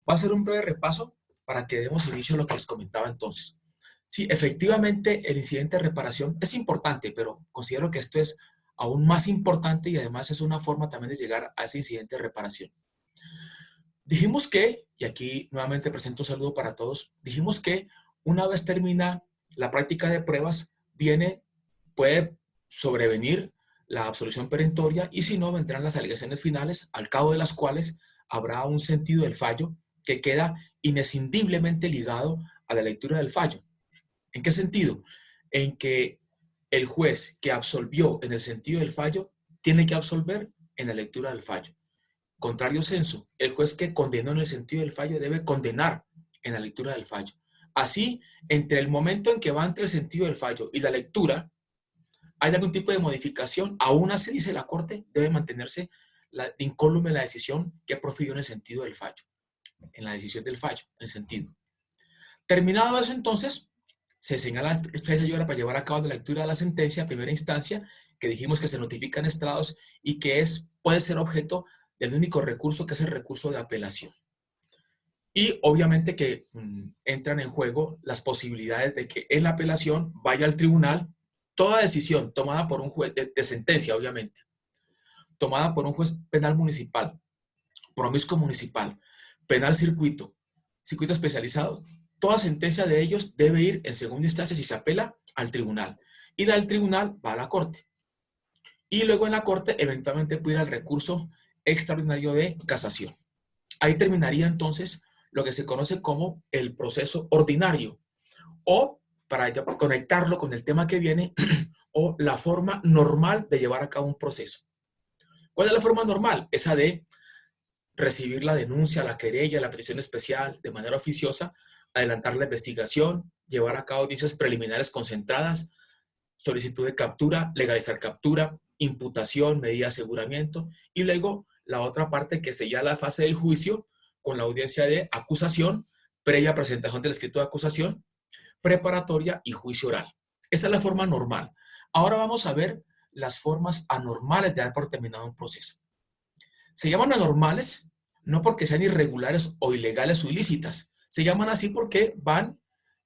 Voy a hacer un breve repaso para que demos inicio a lo que les comentaba entonces. Sí, efectivamente, el incidente de reparación es importante, pero considero que esto es aún más importante y además es una forma también de llegar a ese incidente de reparación. Dijimos que, y aquí nuevamente presento un saludo para todos, dijimos que una vez termina la práctica de pruebas, puede sobrevenir la absolución perentoria y si no, vendrán las alegaciones finales, al cabo de las cuales habrá un sentido del fallo que queda inescindiblemente ligado a la lectura del fallo. ¿En qué sentido? En que el juez que absolvió en el sentido del fallo tiene que absolver en la lectura del fallo. Contrario censo, el juez que condenó en el sentido del fallo debe condenar en la lectura del fallo. Así, entre el momento en que va entre el sentido del fallo y la lectura, hay algún tipo de modificación, aún así dice la Corte, debe mantenerse incólume la decisión que profirió en el sentido del fallo, en la decisión del fallo, en el sentido. Terminado eso, entonces, se señala fecha y hora para llevar a cabo la lectura de la sentencia a primera instancia, que dijimos que se notifica en estrados y que puede ser objeto del único recurso, que es el recurso de apelación. Y obviamente que entran en juego las posibilidades de que en la apelación vaya al tribunal toda decisión tomada por un juez de sentencia, obviamente, tomada por un juez penal municipal, promiscuo municipal, penal circuito, circuito especializado. Toda sentencia de ellos debe ir en segunda instancia si se apela al tribunal. Y del tribunal va a la Corte. Y luego en la Corte eventualmente puede ir al recurso extraordinario de casación. Ahí terminaría entonces lo que se conoce como el proceso ordinario, o para conectarlo con el tema que viene, o la forma normal de llevar a cabo un proceso. ¿Cuál es la forma normal? Esa de recibir la denuncia, la querella, la petición especial de manera oficiosa, adelantar la investigación, llevar a cabo audiencias preliminares concentradas, solicitud de captura, legalizar captura, imputación, medida de aseguramiento, y luego la otra parte que sería la fase del juicio con la audiencia de acusación, previa presentación del escrito de acusación, preparatoria y juicio oral. Esa es la forma normal. Ahora vamos a ver las formas anormales de dar por terminado un proceso. Se llaman anormales no porque sean irregulares o ilegales o ilícitas. Se llaman así porque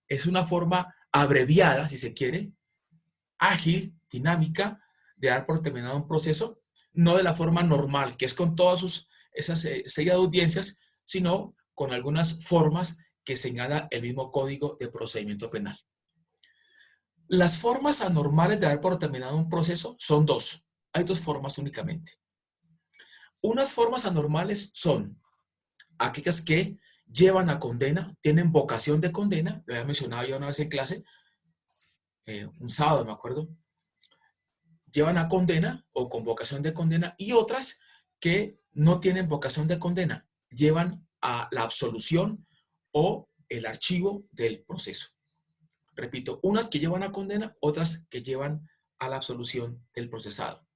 es una forma abreviada, si se quiere, ágil, dinámica, de dar por terminado un proceso, no de la forma normal, que es con todas esas serie de audiencias, sino con algunas formas que señala el mismo Código de Procedimiento Penal. Las formas anormales de dar por terminado un proceso son dos. Hay dos formas únicamente. Unas formas anormales son aquellas que llevan a condena, tienen vocación de condena, lo había mencionado yo una vez en clase, un sábado me acuerdo, llevan a condena o con vocación de condena, y otras que no tienen vocación de condena, llevan a la absolución o el archivo del proceso. Repito, unas que llevan a condena, otras que llevan a la absolución del procesado.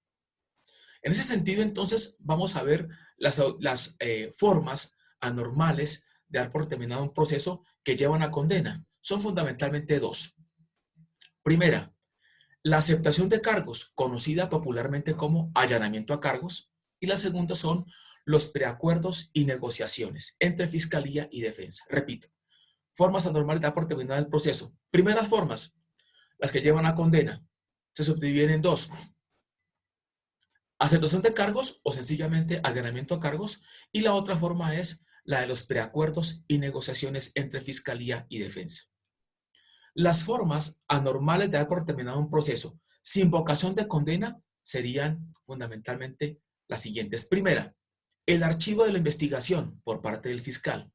En ese sentido, entonces, vamos a ver las formas anormales de dar por terminado un proceso que llevan a condena. Son fundamentalmente dos. Primera, la aceptación de cargos, conocida popularmente como allanamiento a cargos, y la segunda son los preacuerdos y negociaciones entre fiscalía y defensa. Repito, formas anormales de dar por terminado el proceso. Primeras formas, las que llevan a condena, se subdividen en dos: aceptación de cargos o sencillamente allanamiento a cargos, y la otra forma es la de los preacuerdos y negociaciones entre fiscalía y defensa. Las formas anormales de dar por terminado un proceso sin vocación de condena serían fundamentalmente las siguientes. Primera, el archivo de la investigación por parte del fiscal.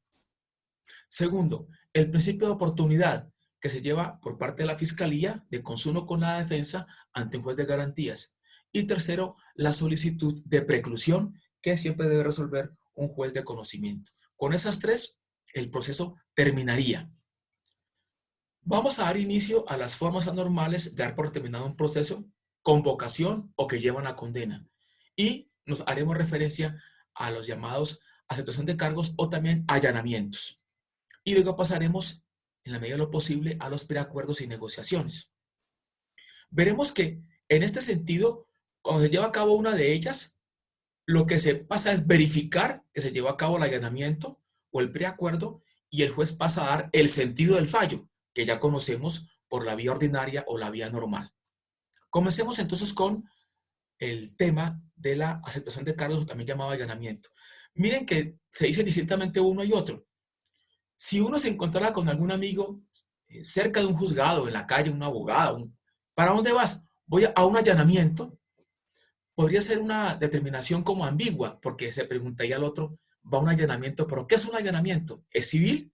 Segundo, el principio de oportunidad que se lleva por parte de la fiscalía de consumo con la defensa ante un juez de garantías. Y tercero, la solicitud de preclusión que siempre debe resolver un juez de conocimiento. Con esas tres, el proceso terminaría. Vamos a dar inicio a las formas anormales de dar por terminado un proceso con vocación o que llevan a condena. Y nos haremos referencia a los llamados aceptación de cargos o también allanamientos. Y luego pasaremos, en la medida de lo posible, a los preacuerdos y negociaciones. Veremos que, en este sentido, cuando se lleva a cabo una de ellas, lo que se pasa es verificar que se llevó a cabo el allanamiento o el preacuerdo y el juez pasa a dar el sentido del fallo, que ya conocemos por la vía ordinaria o la vía normal. Comencemos entonces con el tema de la aceptación de cargos, o también llamado allanamiento. Miren que se dice distintamente uno y otro. Si uno se encontrara con algún amigo cerca de un juzgado, en la calle, un abogado, ¿para dónde vas? Voy a un allanamiento. Podría ser una determinación como ambigua, porque se preguntaría al otro, va a un allanamiento, pero ¿qué es un allanamiento? ¿Es civil?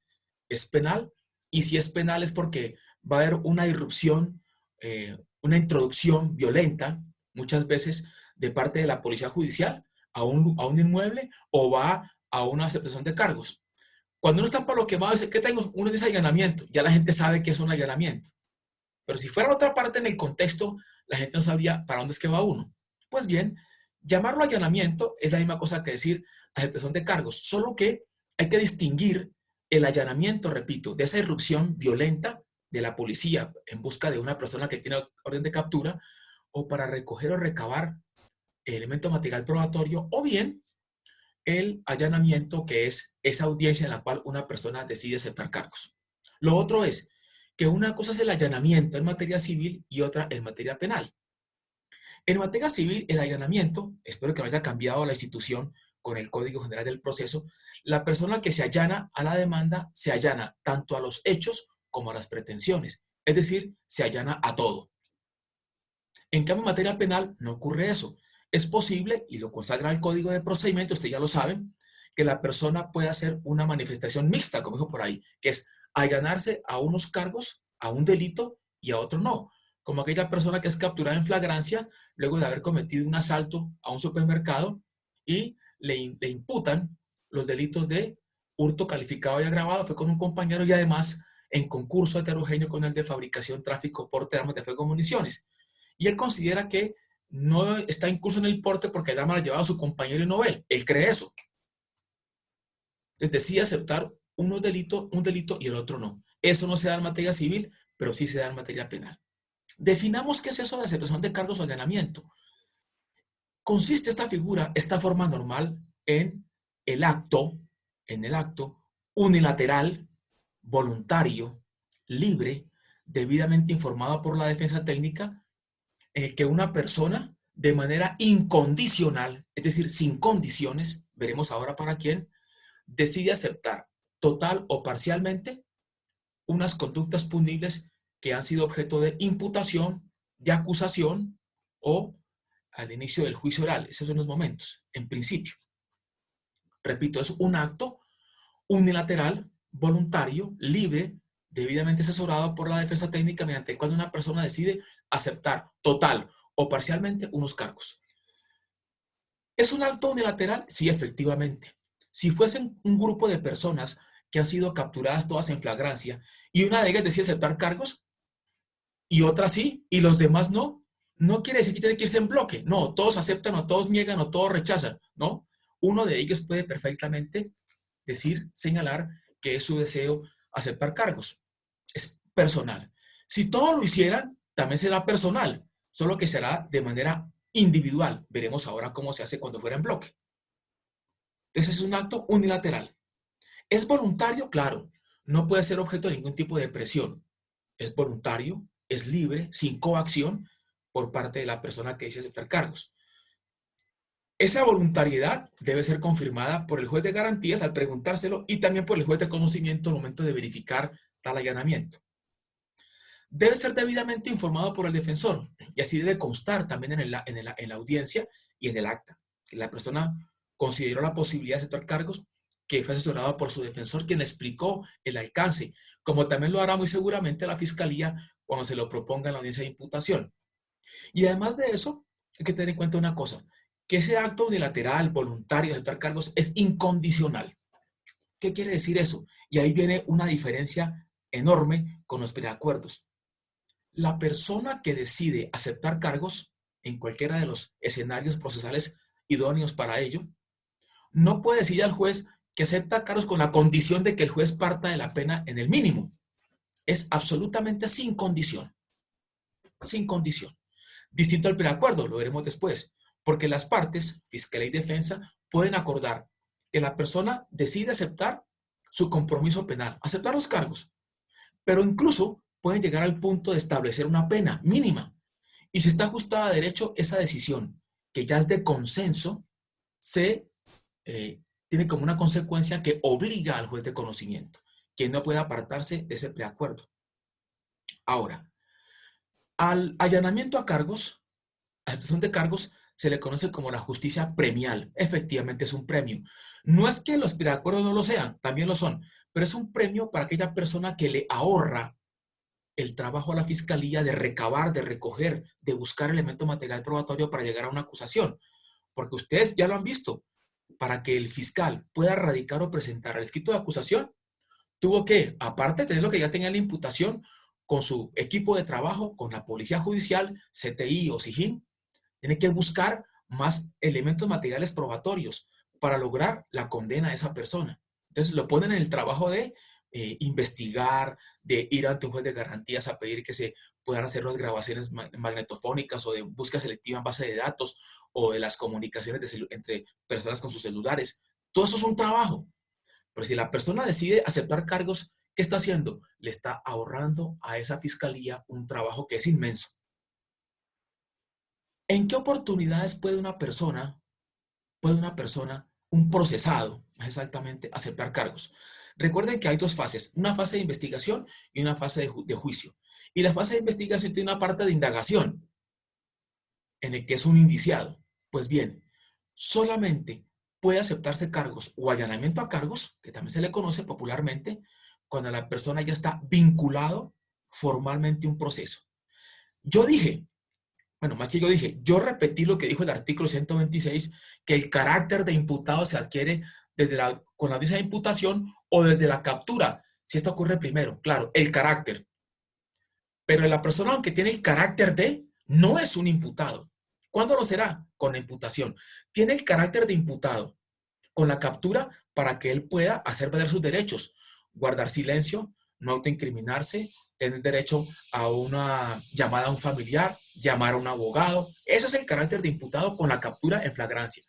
¿Es penal? Y si es penal es porque va a haber una irrupción, una introducción violenta, muchas veces de parte de la policía judicial, a un inmueble, o va a una aceptación de cargos. Cuando uno está para lo quemado, dice, ¿qué tengo? Uno dice allanamiento. Ya la gente sabe que es un allanamiento. Pero si fuera otra parte en el contexto, la gente no sabría para dónde es que va uno. Pues bien, llamarlo allanamiento es la misma cosa que decir aceptación de cargos, solo que hay que distinguir el allanamiento, repito, de esa irrupción violenta de la policía en busca de una persona que tiene orden de captura o para recoger o recabar elemento material probatorio, o bien el allanamiento, que es esa audiencia en la cual una persona decide aceptar cargos. Lo otro es que una cosa es el allanamiento en materia civil y otra en materia penal. En materia civil, el allanamiento, espero que no haya cambiado la institución con el Código General del Proceso, la persona que se allana a la demanda se allana tanto a los hechos como a las pretensiones, es decir, se allana a todo. En cambio, en materia penal no ocurre eso. Es posible, y lo consagra el Código de Procedimiento, ustedes ya lo saben, que la persona pueda hacer una manifestación mixta, como dijo por ahí, que es allanarse a unos cargos, a un delito y a otro no. Como aquella persona que es capturada en flagrancia luego de haber cometido un asalto a un supermercado y le imputan los delitos de hurto calificado y agravado, fue con un compañero y además en concurso heterogéneo con el de fabricación, tráfico, porte de armas de fuego y municiones. Y él considera que no está incurso en el porte porque el arma la llevaba a su compañero y no él. Él cree eso. Entonces decide aceptar un delito y el otro no. Eso no se da en materia civil, pero sí se da en materia penal. Definamos qué es eso de aceptación de cargos o allanamiento. Consiste esta figura, esta forma normal, el acto, en el acto unilateral, voluntario, libre, debidamente informado por la defensa técnica, en el que una persona de manera incondicional, es decir, sin condiciones, veremos ahora para quién, decide aceptar total o parcialmente unas conductas punibles que han sido objeto de imputación, de acusación o al inicio del juicio oral. Esos son los momentos, en principio. Repito, es un acto unilateral, voluntario, libre, debidamente asesorado por la defensa técnica, mediante el cual una persona decide aceptar total o parcialmente unos cargos. ¿Es un acto unilateral? Sí, efectivamente. Si fuesen un grupo de personas que han sido capturadas todas en flagrancia y una de ellas decide aceptar cargos y otra sí y los demás no, no quiere decir que tiene que irse en bloque. No, todos aceptan o todos niegan o todos rechazan. No, uno de ellos puede perfectamente decir, señalar que es su deseo aceptar cargos. Es personal. Si todos lo hicieran, también será personal, solo que será de manera individual. Veremos ahora cómo se hace cuando fuera en bloque. Entonces es un acto unilateral. ¿Es voluntario? Claro. No puede ser objeto de ningún tipo de presión. Es voluntario, es libre, sin coacción por parte de la persona que dice aceptar cargos. Esa voluntariedad debe ser confirmada por el juez de garantías al preguntárselo y también por el juez de conocimiento al momento de verificar tal allanamiento. Debe ser debidamente informado por el defensor y así debe constar también en la audiencia y en el acta. La persona consideró la posibilidad de aceptar cargos, que fue asesorado por su defensor, quien explicó el alcance, como también lo hará muy seguramente la fiscalía cuando se lo proponga en la audiencia de imputación. Y además de eso, hay que tener en cuenta una cosa, que ese acto unilateral, voluntario de aceptar cargos es incondicional. ¿Qué quiere decir eso? Y ahí viene una diferencia enorme con los preacuerdos. La persona que decide aceptar cargos en cualquiera de los escenarios procesales idóneos para ello, no puede decir al juez que acepta cargos con la condición de que el juez parta de la pena en el mínimo. Es absolutamente sin condición. Sin condición. Distinto al preacuerdo, lo veremos después, porque las partes, fiscalía y defensa, pueden acordar que la persona decide aceptar su compromiso penal, aceptar los cargos, pero incluso pueden llegar al punto de establecer una pena mínima. Y si está ajustada a derecho, esa decisión, que ya es de consenso, se tiene como una consecuencia que obliga al juez de conocimiento, que no puede apartarse de ese preacuerdo. Ahora, al allanamiento a cargos, aceptación de cargos, se le conoce como la justicia premial. Efectivamente es un premio. No es que los preacuerdos no lo sean, también lo son, pero es un premio para aquella persona que le ahorra el trabajo a la fiscalía de recabar, de recoger, de buscar elemento material probatorio para llegar a una acusación. Porque ustedes ya lo han visto, para que el fiscal pueda radicar o presentar el escrito de acusación, tuvo que, aparte de tener lo que ya tenía la imputación, con su equipo de trabajo, con la policía judicial, CTI o SIJIN, tiene que buscar más elementos materiales probatorios para lograr la condena de esa persona. Entonces lo ponen en el trabajo de investigar, de ir ante un juez de garantías a pedir que se puedan hacer las grabaciones magnetofónicas o de búsqueda selectiva en base de datos o de las comunicaciones entre personas con sus celulares. Todo eso es un trabajo. Pero si la persona decide aceptar cargos, ¿qué está haciendo? Le está ahorrando a esa fiscalía un trabajo que es inmenso. ¿En qué oportunidades un procesado, exactamente, aceptar cargos? Recuerden que hay dos fases, una fase de investigación y una fase de juicio. Y la fase de investigación tiene una parte de indagación, en el que es un indiciado. Pues bien, solamente puede aceptarse cargos o allanamiento a cargos, que también se le conoce popularmente, cuando la persona ya está vinculado formalmente a un proceso. Yo dije, bueno, más que yo dije, yo repetí lo que dijo el artículo 126, que el carácter de imputado se adquiere con la audiencia de imputación o desde la captura, si esto ocurre primero. Claro, el carácter. Pero la persona, aunque tiene el carácter de, no es un imputado. ¿Cuándo lo será? Con la imputación. Tiene el carácter de imputado con la captura para que él pueda hacer valer sus derechos, guardar silencio, no autoincriminarse, tener derecho a una llamada a un familiar, llamar a un abogado. Ese es el carácter de imputado con la captura en flagrancia.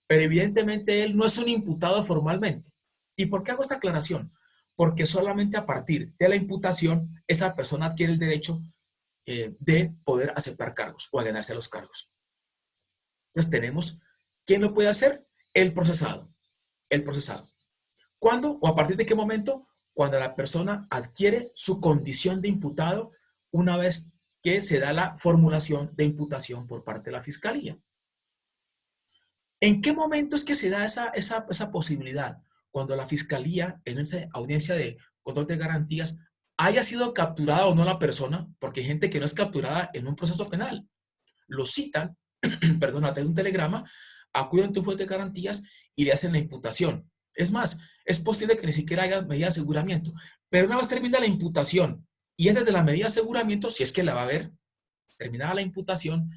Pero evidentemente él no es un imputado formalmente. ¿Y por qué hago esta aclaración? Porque solamente a partir de la imputación esa persona adquiere el derecho de poder aceptar cargos o a ganarse los cargos. Entonces tenemos, ¿quién lo puede hacer? El procesado. El procesado. ¿Cuándo o a partir de qué momento? Cuando la persona adquiere su condición de imputado una vez que se da la formulación de imputación por parte de la fiscalía. ¿En qué momento es que se da esa posibilidad? Cuando la fiscalía, en esa audiencia de control de garantías, haya sido capturada o no la persona, porque hay gente que no es capturada en un proceso penal. Lo citan, perdón, a través de un telegrama, acuden ante un juez de garantías y le hacen la imputación. Es más, es posible que ni siquiera haya medida de aseguramiento, pero una vez termina la imputación y antes de la medida de aseguramiento, si es que la va a haber, terminada la imputación,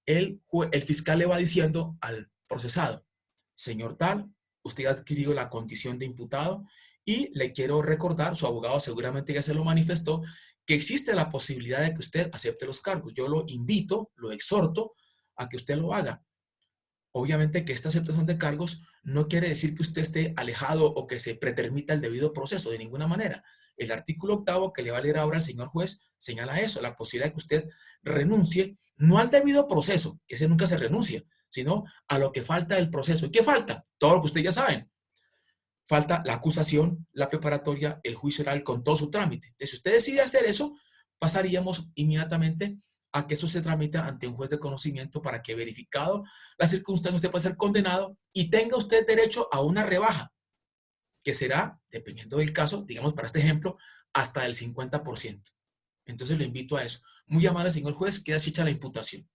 el fiscal le va diciendo al procesado, señor tal, usted ha adquirido la condición de imputado y le quiero recordar, su abogado seguramente ya se lo manifestó, que existe la posibilidad de que usted acepte los cargos. Yo lo invito, lo exhorto a que usted lo haga. Obviamente que esta aceptación de cargos no quiere decir que usted esté alejado o que se pretermita el debido proceso, de ninguna manera. El artículo 8 que le va a leer ahora al señor juez señala eso, la posibilidad de que usted renuncie, no al debido proceso, que ese nunca se renuncia, sino a lo que falta del proceso. ¿Y qué falta? Todo lo que ustedes ya saben. Falta la acusación, la preparatoria, el juicio oral con todo su trámite. Entonces, si usted decide hacer eso, pasaríamos inmediatamente a que eso se tramite ante un juez de conocimiento para que, verificado las circunstancias, usted pueda ser condenado y tenga usted derecho a una rebaja, que será, dependiendo del caso, digamos para este ejemplo, hasta el 50%. Entonces le invito a eso. Muy amable, señor juez, queda hecha la imputación.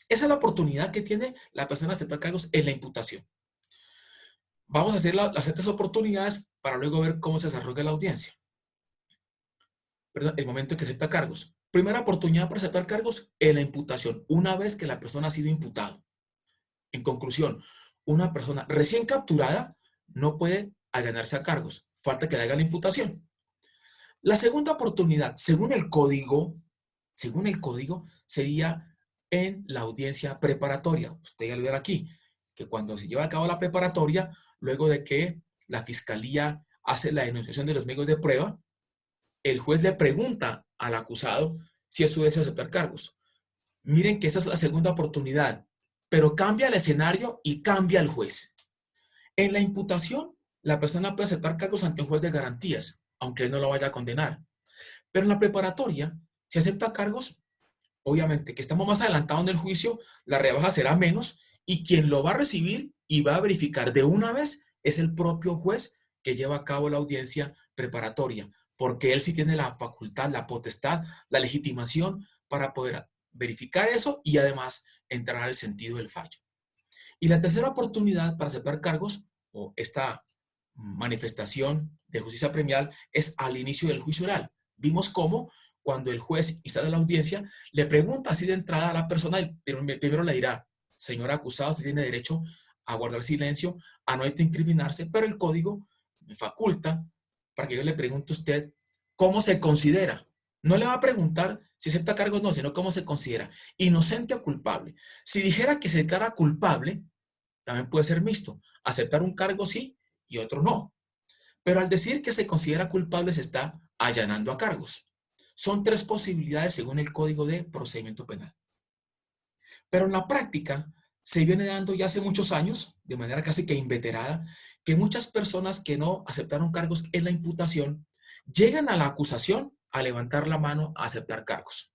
Esa es la oportunidad que tiene la persona de aceptar cargos en la imputación. Vamos a hacer las otras oportunidades para luego ver cómo se desarrolla la audiencia. Perdón, el momento en que acepta cargos. Primera oportunidad para aceptar cargos en la imputación, una vez que la persona ha sido imputado. En conclusión, una persona recién capturada no puede allanarse a cargos. Falta que le haga la imputación. La segunda oportunidad, según el código, sería en la audiencia preparatoria. Usted ya lo verá aquí, que cuando se lleva a cabo la preparatoria, luego de que la fiscalía hace la enunciación de los medios de prueba, el juez le pregunta al acusado si es su deseo aceptar cargos. Miren que esa es la segunda oportunidad, pero cambia el escenario y cambia el juez. En la imputación, la persona puede aceptar cargos ante un juez de garantías, aunque él no lo vaya a condenar. Pero en la preparatoria, si acepta cargos, obviamente que estamos más adelantados en el juicio, la rebaja será menos y quien lo va a recibir y va a verificar de una vez es el propio juez que lleva a cabo la audiencia preparatoria, porque él sí tiene la facultad, la potestad, la legitimación para poder verificar eso y además entrar al sentido del fallo. Y la tercera oportunidad para aceptar cargos o esta manifestación de justicia premial es al inicio del juicio oral. Vimos cómo cuando el juez instala la audiencia le pregunta así de entrada a la persona, primero le dirá, señor acusado, usted tiene derecho a guardar silencio, a no incriminarse, pero el código me faculta para que yo le pregunte a usted cómo se considera. No le va a preguntar si acepta cargos o no, sino cómo se considera, inocente o culpable. Si dijera que se declara culpable, también puede ser mixto. Aceptar un cargo sí y otro no. Pero al decir que se considera culpable se está allanando a cargos. Son tres posibilidades según el Código de Procedimiento Penal. Pero en la práctica se viene dando ya hace muchos años, de manera casi que inveterada, que muchas personas que no aceptaron cargos en la imputación llegan a la acusación a levantar la mano a aceptar cargos.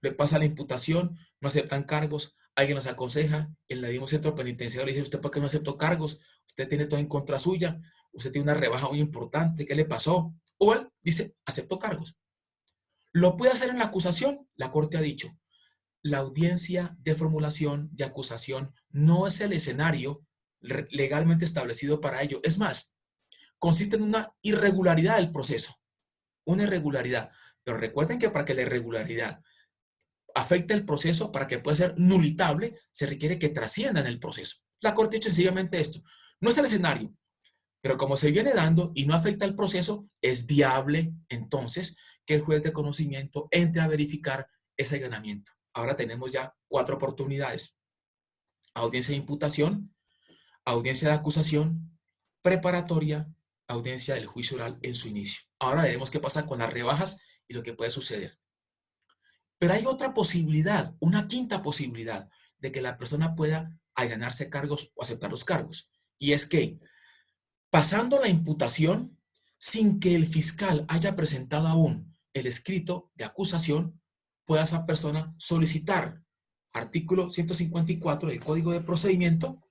Le pasa la imputación, no aceptan cargos, alguien los aconseja, en el mismo centro penitenciario le dice, ¿usted por qué no aceptó cargos? Usted tiene todo en contra suya, usted tiene una rebaja muy importante, ¿qué le pasó? O él dice, aceptó cargos. ¿Lo puede hacer en la acusación? La Corte ha dicho, la audiencia de formulación de acusación no es el escenario legalmente establecido para ello. Es más, consiste en una irregularidad del proceso, una irregularidad. Pero recuerden que para que la irregularidad afecte el proceso, para que pueda ser nulitable, se requiere que trascienda en el proceso. La Corte ha dicho sencillamente esto. No es el escenario, pero como se viene dando y no afecta el proceso, es viable entonces que el juez de conocimiento entre a verificar ese allanamiento. Ahora tenemos ya 4 oportunidades. Audiencia de imputación, audiencia de acusación, preparatoria, audiencia del juicio oral en su inicio. Ahora veremos qué pasa con las rebajas y lo que puede suceder. Pero hay otra posibilidad, una quinta posibilidad de que la persona pueda allanarse cargos o aceptar los cargos. Y es que, pasando la imputación, sin que el fiscal haya presentado aún el escrito de acusación, pueda esa persona solicitar, artículo 154 del Código de Procedimiento,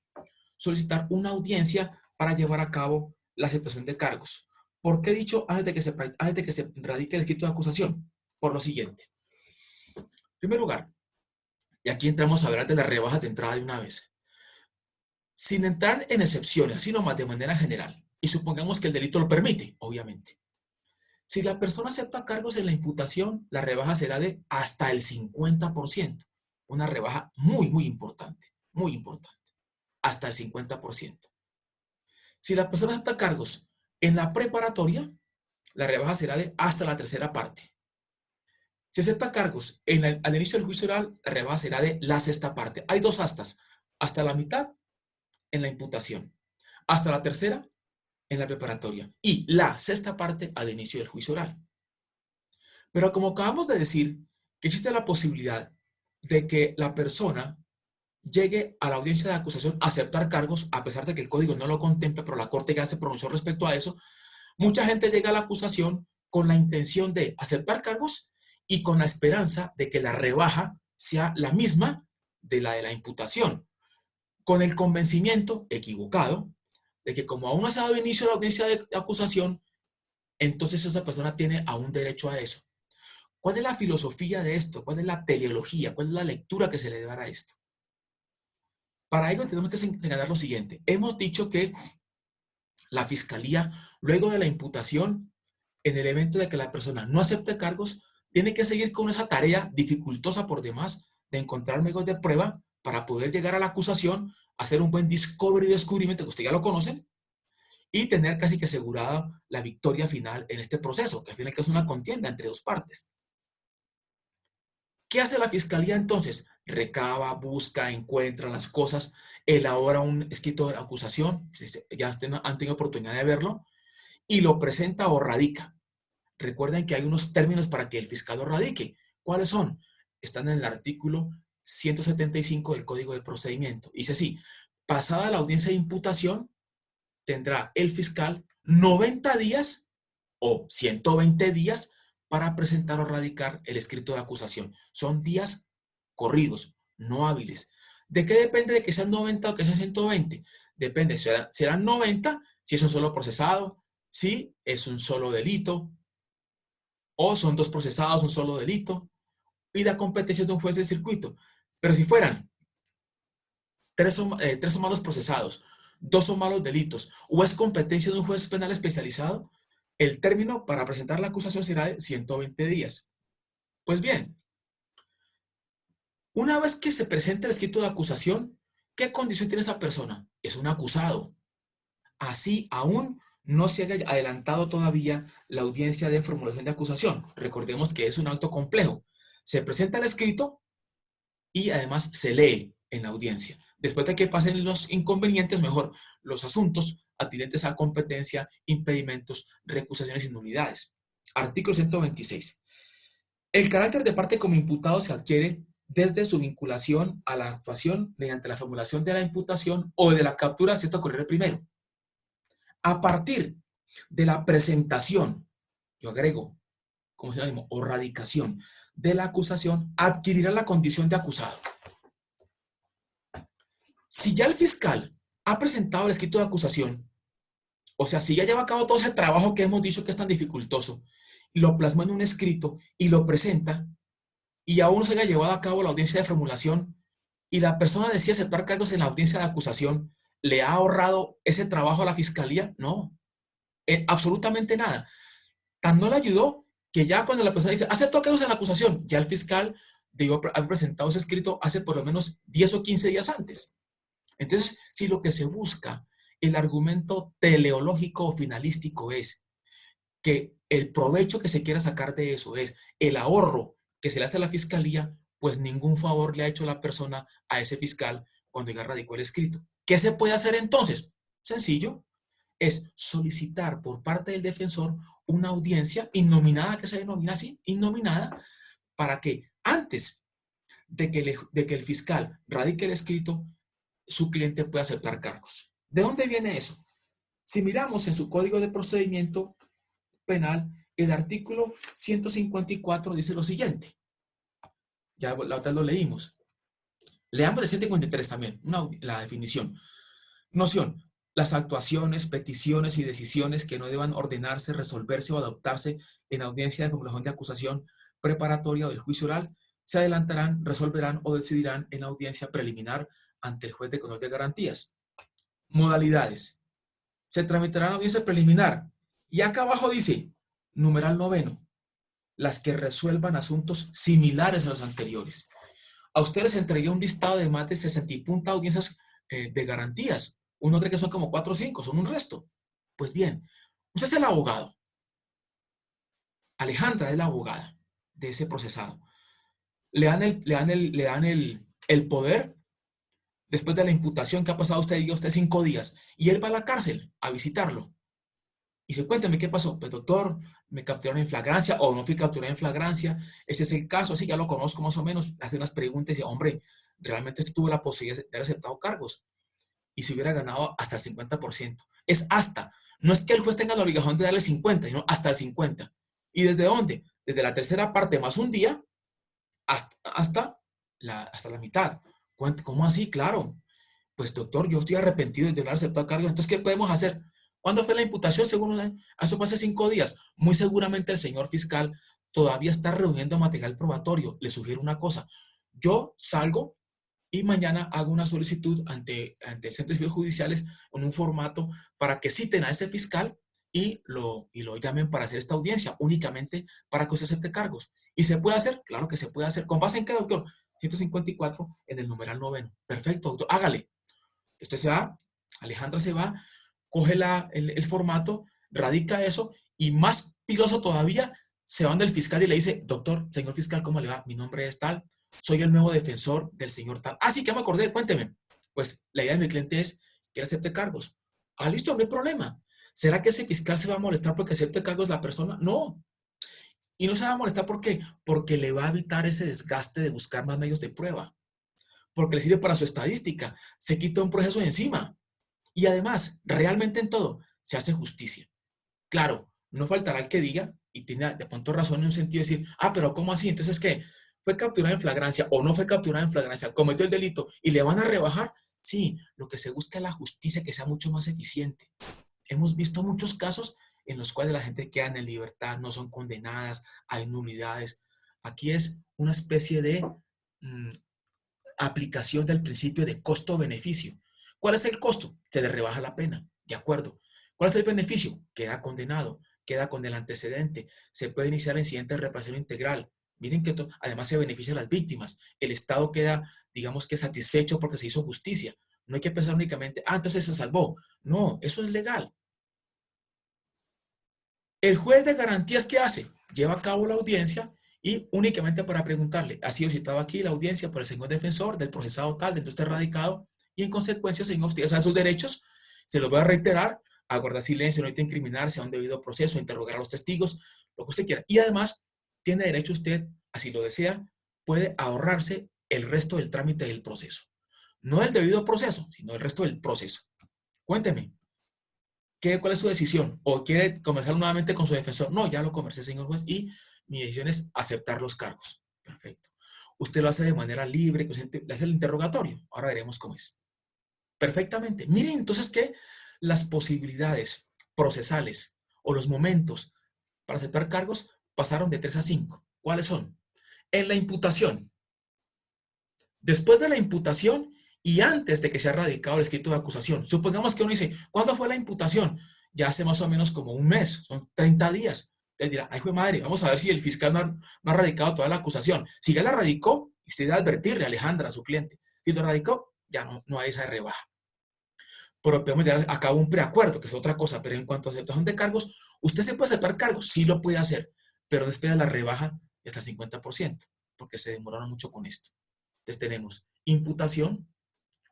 solicitar una audiencia para llevar a cabo la aceptación de cargos. ¿Por qué he dicho antes de que se radique el escrito de acusación? Por lo siguiente. En primer lugar, y aquí entramos a hablar de las rebajas de entrada de una vez. Sin entrar en excepciones, sino más de manera general, y supongamos que el delito lo permite, obviamente. Si la persona acepta cargos en la imputación, la rebaja será de hasta el 50%. Una rebaja muy, muy importante, hasta el 50%. Si la persona acepta cargos en la preparatoria, la rebaja será de hasta la tercera parte. Si acepta cargos al inicio del juicio oral, la rebaja será de la sexta parte. Hay 2 hasta la mitad en la imputación, hasta la tercera en la preparatoria y la sexta parte al inicio del juicio oral. Pero como acabamos de decir, que existe la posibilidad de que la persona llegue a la audiencia de acusación a aceptar cargos, a pesar de que el código no lo contempla, pero la Corte ya se pronunció respecto a eso, mucha gente llega a la acusación con la intención de aceptar cargos y con la esperanza de que la rebaja sea la misma de la imputación, con el convencimiento equivocado de que como aún no se ha dado inicio a la audiencia de acusación, entonces esa persona tiene aún derecho a eso. ¿Cuál es la filosofía de esto? ¿Cuál es la teleología? ¿Cuál es la lectura que se le debe dar a esto? Para ello tenemos que señalar lo siguiente. Hemos dicho que la Fiscalía, luego de la imputación, en el evento de que la persona no acepte cargos, tiene que seguir con esa tarea dificultosa por demás de encontrar medios de prueba para poder llegar a la acusación, hacer un buen discovery y descubrimiento, que usted ya lo conoce, y tener casi que asegurada la victoria final en este proceso, que al final es una contienda entre 2 partes. ¿Qué hace la Fiscalía entonces? Recaba, busca, encuentra las cosas, elabora un escrito de acusación, ya han tenido oportunidad de verlo, y lo presenta o radica. Recuerden que hay unos términos para que el fiscal lo radique. ¿Cuáles son? Están en el artículo 175 del Código de Procedimiento. Dice así: pasada la audiencia de imputación, tendrá el fiscal 90 días o 120 días para presentar o radicar el escrito de acusación. Son días corridos, no hábiles. ¿De qué depende de que sean 90 o que sean 120? Depende, serán 90 si es un solo procesado, si es un solo delito, o son dos procesados, un solo delito, y la competencia es de un juez de circuito. Pero si fueran tres son malos procesados, dos son malos delitos, o es competencia de un juez penal especializado, el término para presentar la acusación será de 120 días. Pues bien, una vez que se presente el escrito de acusación, ¿qué condición tiene esa persona? Es un acusado. Así aún no se haya adelantado todavía la audiencia de formulación de acusación. Recordemos que es un acto complejo. Se presenta el escrito y además se lee en la audiencia. Después de que pasen los inconvenientes, mejor los asuntos atinentes a competencia, impedimentos, recusaciones y nulidades. Artículo 126. El carácter de parte como imputado se adquiere desde su vinculación a la actuación mediante la formulación de la imputación o de la captura si esto ocurriera primero. A partir de la presentación, yo agrego como sinónimo, o radicación de la acusación, adquirirá la condición de acusado. Si ya el fiscal ha presentado el escrito de acusación, o sea, si ya lleva a cabo todo ese trabajo que hemos dicho que es tan dificultoso, lo plasma en un escrito y lo presenta, y aún no se haya llevado a cabo la audiencia de formulación, y la persona decide aceptar cargos en la audiencia de acusación, ¿le ha ahorrado ese trabajo a la fiscalía? No, absolutamente nada. Tan no le ayudó que ya cuando la persona dice, acepto cargos en la acusación, ya el fiscal debió haber presentado ese escrito hace por lo menos 10 o 15 días antes. Entonces, si lo que se busca, el argumento teleológico o finalístico es que el provecho que se quiera sacar de eso es el ahorro que se le hace a la fiscalía, pues ningún favor le ha hecho la persona a ese fiscal cuando ya radicó el escrito. ¿Qué se puede hacer entonces? Sencillo, es solicitar por parte del defensor una audiencia innominada, que se denomina así, innominada, para que antes de que el fiscal radique el escrito, su cliente pueda aceptar cargos. ¿De dónde viene eso? Si miramos en su Código de Procedimiento Penal, el artículo 154 dice lo siguiente. Ya la otra lo leímos. Leamos el 153 también, la definición. Noción. Las actuaciones, peticiones y decisiones que no deban ordenarse, resolverse o adoptarse en audiencia de formulación de acusación preparatoria o del juicio oral se adelantarán, resolverán o decidirán en audiencia preliminar ante el juez de control de garantías. Modalidades. Se tramitarán en audiencia preliminar. Y acá abajo dice, numeral 9, las que resuelvan asuntos similares a los anteriores. A ustedes les entregué un listado de más de 60 y punta audiencias de garantías. Uno cree que son como 4 o 5, son un resto. Pues bien, usted es el abogado. Alejandra es la abogada de ese procesado. Le dan el poder después de la imputación que ha pasado usted, diga usted 5 días, y él va a la cárcel a visitarlo. Y dice, cuéntame qué pasó. Pues doctor, me capturaron en flagrancia o no fui capturado en flagrancia. Ese es el caso, así ya lo conozco más o menos. Hace unas preguntas y dice, hombre, realmente usted tuvo la posibilidad de haber aceptado cargos y se hubiera ganado hasta el 50%. Es hasta. No es que el juez tenga la obligación de darle 50, sino hasta el 50. ¿Y desde dónde? Desde la tercera parte más un día hasta la mitad. ¿Cómo así? Claro. Pues doctor, yo estoy arrepentido de no haber aceptado cargos. Entonces, ¿qué podemos hacer? ¿Cuándo fue la imputación? Según eso fue hace 5 días. Muy seguramente el señor fiscal todavía está reuniendo material probatorio. Le sugiero una cosa. Yo salgo y mañana hago una solicitud ante el Centro de Servicios Judiciales en un formato para que citen a ese fiscal y lo llamen para hacer esta audiencia, únicamente para que usted acepte cargos. ¿Y se puede hacer? Claro que se puede hacer. ¿Con base en qué, doctor? 154 en el numeral 9. Perfecto, doctor. Hágale. Usted se va, Alejandra se va, coge el formato, radica eso y más piloso todavía, se van del fiscal y le dice, doctor, señor fiscal, ¿cómo le va? Mi nombre es tal, soy el nuevo defensor del señor tal. Ah, sí, que me acordé, cuénteme. Pues la idea de mi cliente es que él acepte cargos. Ah, listo, no hay problema. ¿Será que ese fiscal se va a molestar porque acepte cargos la persona? No. Y no se va a molestar porque le va a evitar ese desgaste de buscar más medios de prueba. Porque le sirve para su estadística. Se quita un proceso de encima. Y además, realmente en todo, se hace justicia. Claro, no faltará el que diga, y tiene de pronto razón en un sentido de decir, pero ¿cómo así? Entonces, ¿qué? ¿Fue capturado en flagrancia o no fue capturado en flagrancia? ¿Cometió el delito y le van a rebajar? Sí, lo que se busca es la justicia que sea mucho más eficiente. Hemos visto muchos casos en los cuales la gente queda en libertad, no son condenadas, hay nulidades. Aquí es una especie de mm, aplicación del principio de costo-beneficio. ¿Cuál es el costo? Se le rebaja la pena, de acuerdo. ¿Cuál es el beneficio? Queda condenado, queda con el antecedente, se puede iniciar el incidente de reparación integral. Miren que además se beneficia a las víctimas. El Estado queda, digamos que satisfecho porque se hizo justicia. No hay que pensar únicamente, entonces se salvó. No, eso es legal. El juez de garantías, ¿qué hace? Lleva a cabo la audiencia y únicamente para preguntarle, ha sido citado aquí la audiencia por el señor defensor del procesado tal, de usted radicado, y en consecuencia, señor, usted sabe sus derechos, se los voy a reiterar, a guardar silencio, no hay que incriminarse a un debido proceso, a interrogar a los testigos, lo que usted quiera. Y además, tiene derecho usted, así lo desea, puede ahorrarse el resto del trámite del proceso. No el debido proceso, sino el resto del proceso. Cuénteme. ¿Cuál es su decisión? ¿O quiere conversar nuevamente con su defensor? No, ya lo conversé, señor juez, y mi decisión es aceptar los cargos. Perfecto. Usted lo hace de manera libre, le hace el interrogatorio. Ahora veremos cómo es. Perfectamente. Miren entonces que las posibilidades procesales o los momentos para aceptar cargos pasaron de 3 a 5. ¿Cuáles son? En la imputación. Después de la imputación y antes de que sea radicado el escrito de acusación. Supongamos que uno dice, ¿cuándo fue la imputación? Ya hace más o menos como un mes, son 30 días. Entonces dirá, ay, fue madre, vamos a ver si el fiscal no ha radicado toda la acusación. Si ya la radicó, usted debe advertirle a Alejandra, a su cliente. Si lo radicó, ya no hay esa rebaja. Pero podemos llevar a cabo un preacuerdo, que es otra cosa, pero en cuanto a aceptación de cargos, usted se puede aceptar cargos, sí lo puede hacer, pero no espera la rebaja hasta el 50%, porque se demoraron mucho con esto. Entonces tenemos imputación,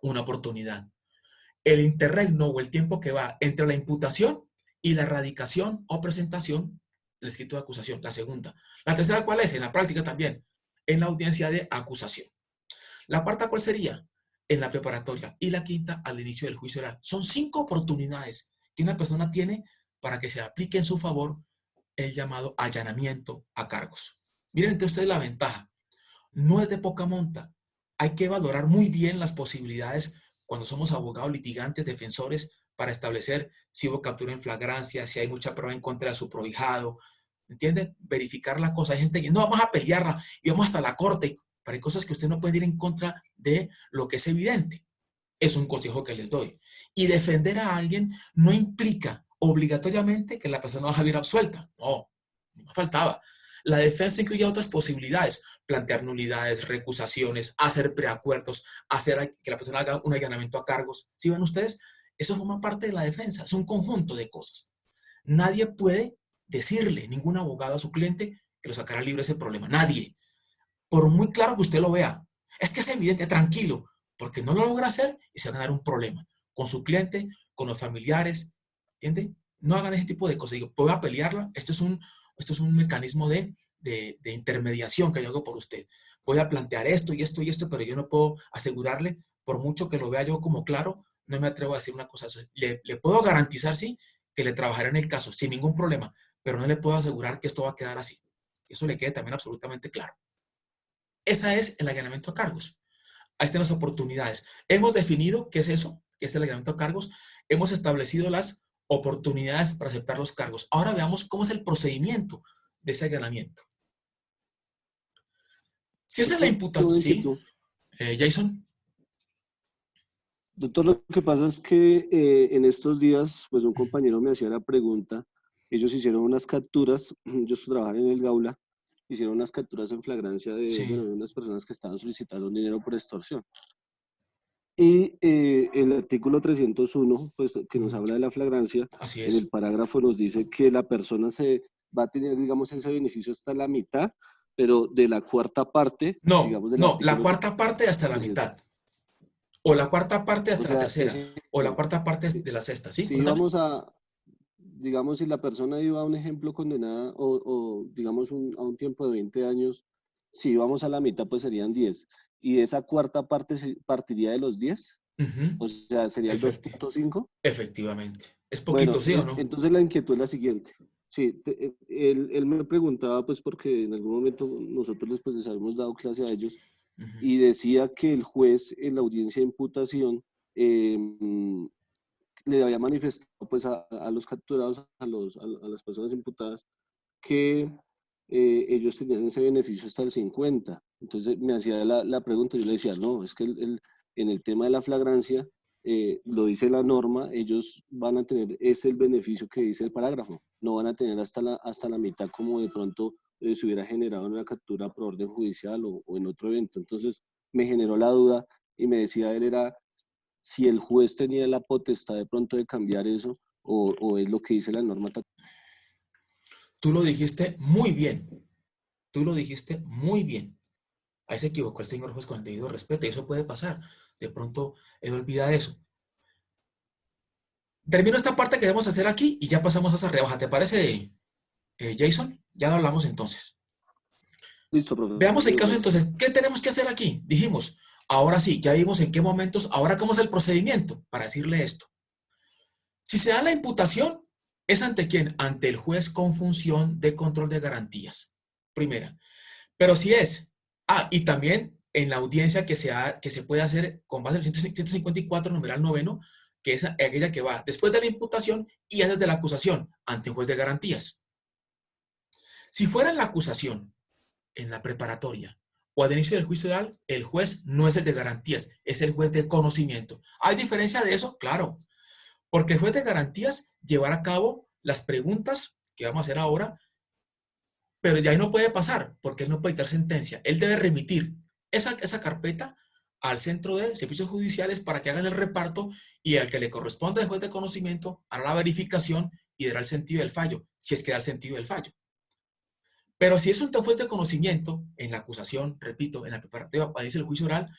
una oportunidad. El interregno o el tiempo que va entre la imputación y la erradicación o presentación del escrito de acusación, la segunda. La tercera, ¿cuál es? En la práctica también, en la audiencia de acusación. La cuarta, ¿cuál sería? En la preparatoria. Y la quinta, al inicio del juicio oral. Son 5 oportunidades que una persona tiene para que se aplique en su favor el llamado allanamiento a cargos. Miren entonces ustedes la ventaja. No es de poca monta. Hay que valorar muy bien las posibilidades cuando somos abogados, litigantes, defensores, para establecer si hubo captura en flagrancia, si hay mucha prueba en contra de su prohijado. ¿Entienden? Verificar la cosa. Hay gente que no, vamos a pelearla y vamos hasta la corte. Pero hay cosas que usted no puede ir en contra de lo que es evidente. Es un consejo que les doy. Y defender a alguien no implica obligatoriamente que la persona va a salir absuelta. No, no me faltaba. La defensa incluye otras posibilidades, plantear nulidades, recusaciones, hacer preacuerdos, hacer que la persona haga un allanamiento a cargos. ¿Sí ven ustedes? Eso forma parte de la defensa, es un conjunto de cosas. Nadie puede decirle, ningún abogado a su cliente, que lo sacará libre ese problema. Nadie. Por muy claro que usted lo vea. Es que es evidente, tranquilo, porque no lo logra hacer y se va a ganar un problema con su cliente, con los familiares. ¿Entiende? No hagan ese tipo de cosas. Digo, ¿puedo pelearla? Esto es un mecanismo de intermediación que yo hago por usted. Voy a plantear esto y esto y esto, pero yo no puedo asegurarle, por mucho que lo vea yo como claro, no me atrevo a decir una cosa. Le puedo garantizar, sí, que le trabajaré en el caso sin ningún problema, pero no le puedo asegurar que esto va a quedar así. Eso le quede también absolutamente claro. Esa es el allanamiento a cargos. Ahí están las oportunidades. Hemos definido qué es eso, qué es el allanamiento a cargos. Hemos establecido las oportunidades para aceptar los cargos. Ahora veamos cómo es el procedimiento de ese allanamiento. Si esa es la Doctor, imputación, ¿sí? Jason. Doctor, lo que pasa es que en estos días, pues un compañero me hacía la pregunta, ellos hicieron unas capturas, ellos trabajan en el Gaula, hicieron unas capturas en flagrancia de, Sí. bueno, de unas personas que estaban solicitando dinero por extorsión. Y el artículo 301, pues que nos habla de la flagrancia, Así en el es. parágrafo nos dice que la persona se va a tener, digamos, ese beneficio hasta la mitad, pero de la cuarta parte, No, digamos, del no, la artículo cuarta parte hasta la 300. mitad. O la cuarta parte O hasta la sea, tercera. O la cuarta parte de la sexta, ¿sí? si Cuéntame. vamos a, digamos, si la persona iba a un ejemplo condenada o digamos, a un tiempo de 20 años, si íbamos a la mitad, pues serían 10. Y esa cuarta parte partiría de los 10, Ujú. o sea, sería el Efecti- 2.5. Efectivamente. ¿Es poquito, Bueno, sí o no? entonces la inquietud es la siguiente. Sí, él me preguntaba, pues porque en algún momento nosotros les habíamos dado clase a ellos, Ujú. y decía que el juez en la audiencia de imputación eh, le había manifestado pues a los capturados, a las personas imputadas, que ellos tenían ese beneficio hasta el 50. Entonces me hacía la pregunta, yo le decía, no, es que en el tema de la flagrancia, lo dice la norma, ellos van a tener, es el beneficio que dice el parágrafo, no van a tener hasta la mitad como de pronto se hubiera generado en una captura por orden judicial o en otro evento. Entonces me generó la duda y me decía él era si el juez tenía la potestad de pronto de cambiar eso o es lo que dice la norma. Tú lo dijiste muy bien. Tú lo dijiste muy bien. Ahí se equivocó el señor juez con el debido respeto y eso puede pasar. De pronto él olvida eso. Termino esta parte que debemos hacer aquí y ya pasamos a esa rebaja. ¿Te parece, Jason? Ya lo hablamos entonces. Listo, profesor, Veamos el mil caso gracias. entonces. ¿Qué tenemos que hacer aquí? Dijimos, ahora sí, ya vimos en qué momentos, ahora cómo es el procedimiento para decirle esto. Si se da la imputación, ¿es ante quién? Ante el juez con función de control de garantías. Primera. Pero si es, y también en la audiencia que se puede hacer con base en el 154, numeral noveno, que es aquella que va después de la imputación y antes de la acusación, ante un juez de garantías. Si fuera en la acusación, en la preparatoria o al inicio del juicio oral, el juez no es el de garantías, es el juez de conocimiento. ¿Hay diferencia de eso? Claro, porque el juez de garantías llevará a cabo las preguntas que vamos a hacer ahora, pero ya ahí no puede pasar, porque él no puede dictar sentencia. Él debe remitir esa carpeta al centro de servicios judiciales para que hagan el reparto y al que le corresponda después de conocimiento hará la verificación y dará el sentido del fallo, si es que da el sentido del fallo. Pero si es un juez de conocimiento, en la acusación, repito, en la preparativa, para el juicio oral,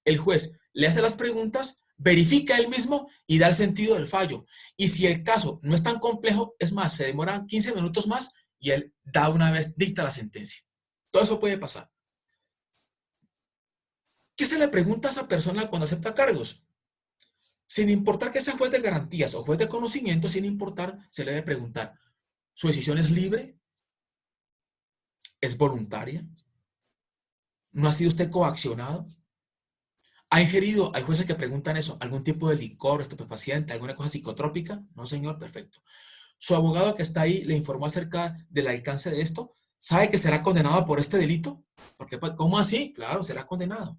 el juez le hace las preguntas, verifica él mismo y da el sentido del fallo. Y si el caso no es tan complejo, es más, se demoran 15 minutos más y él da una vez, dicta la sentencia. Todo eso puede pasar. ¿Qué se le pregunta a esa persona cuando acepta cargos? Sin importar que sea juez de garantías o juez de conocimiento, sin importar, se le debe preguntar, ¿su decisión es libre? ¿Es voluntaria? ¿No ha sido usted coaccionado? ¿Ha ingerido? Hay jueces que preguntan eso, algún tipo de licor, estupefaciente, alguna cosa psicotrópica. No, señor, perfecto. Su abogado que está ahí le informó acerca del alcance de esto. ¿Sabe que será condenado por este delito? Porque, pues, ¿cómo así? Claro, será condenado,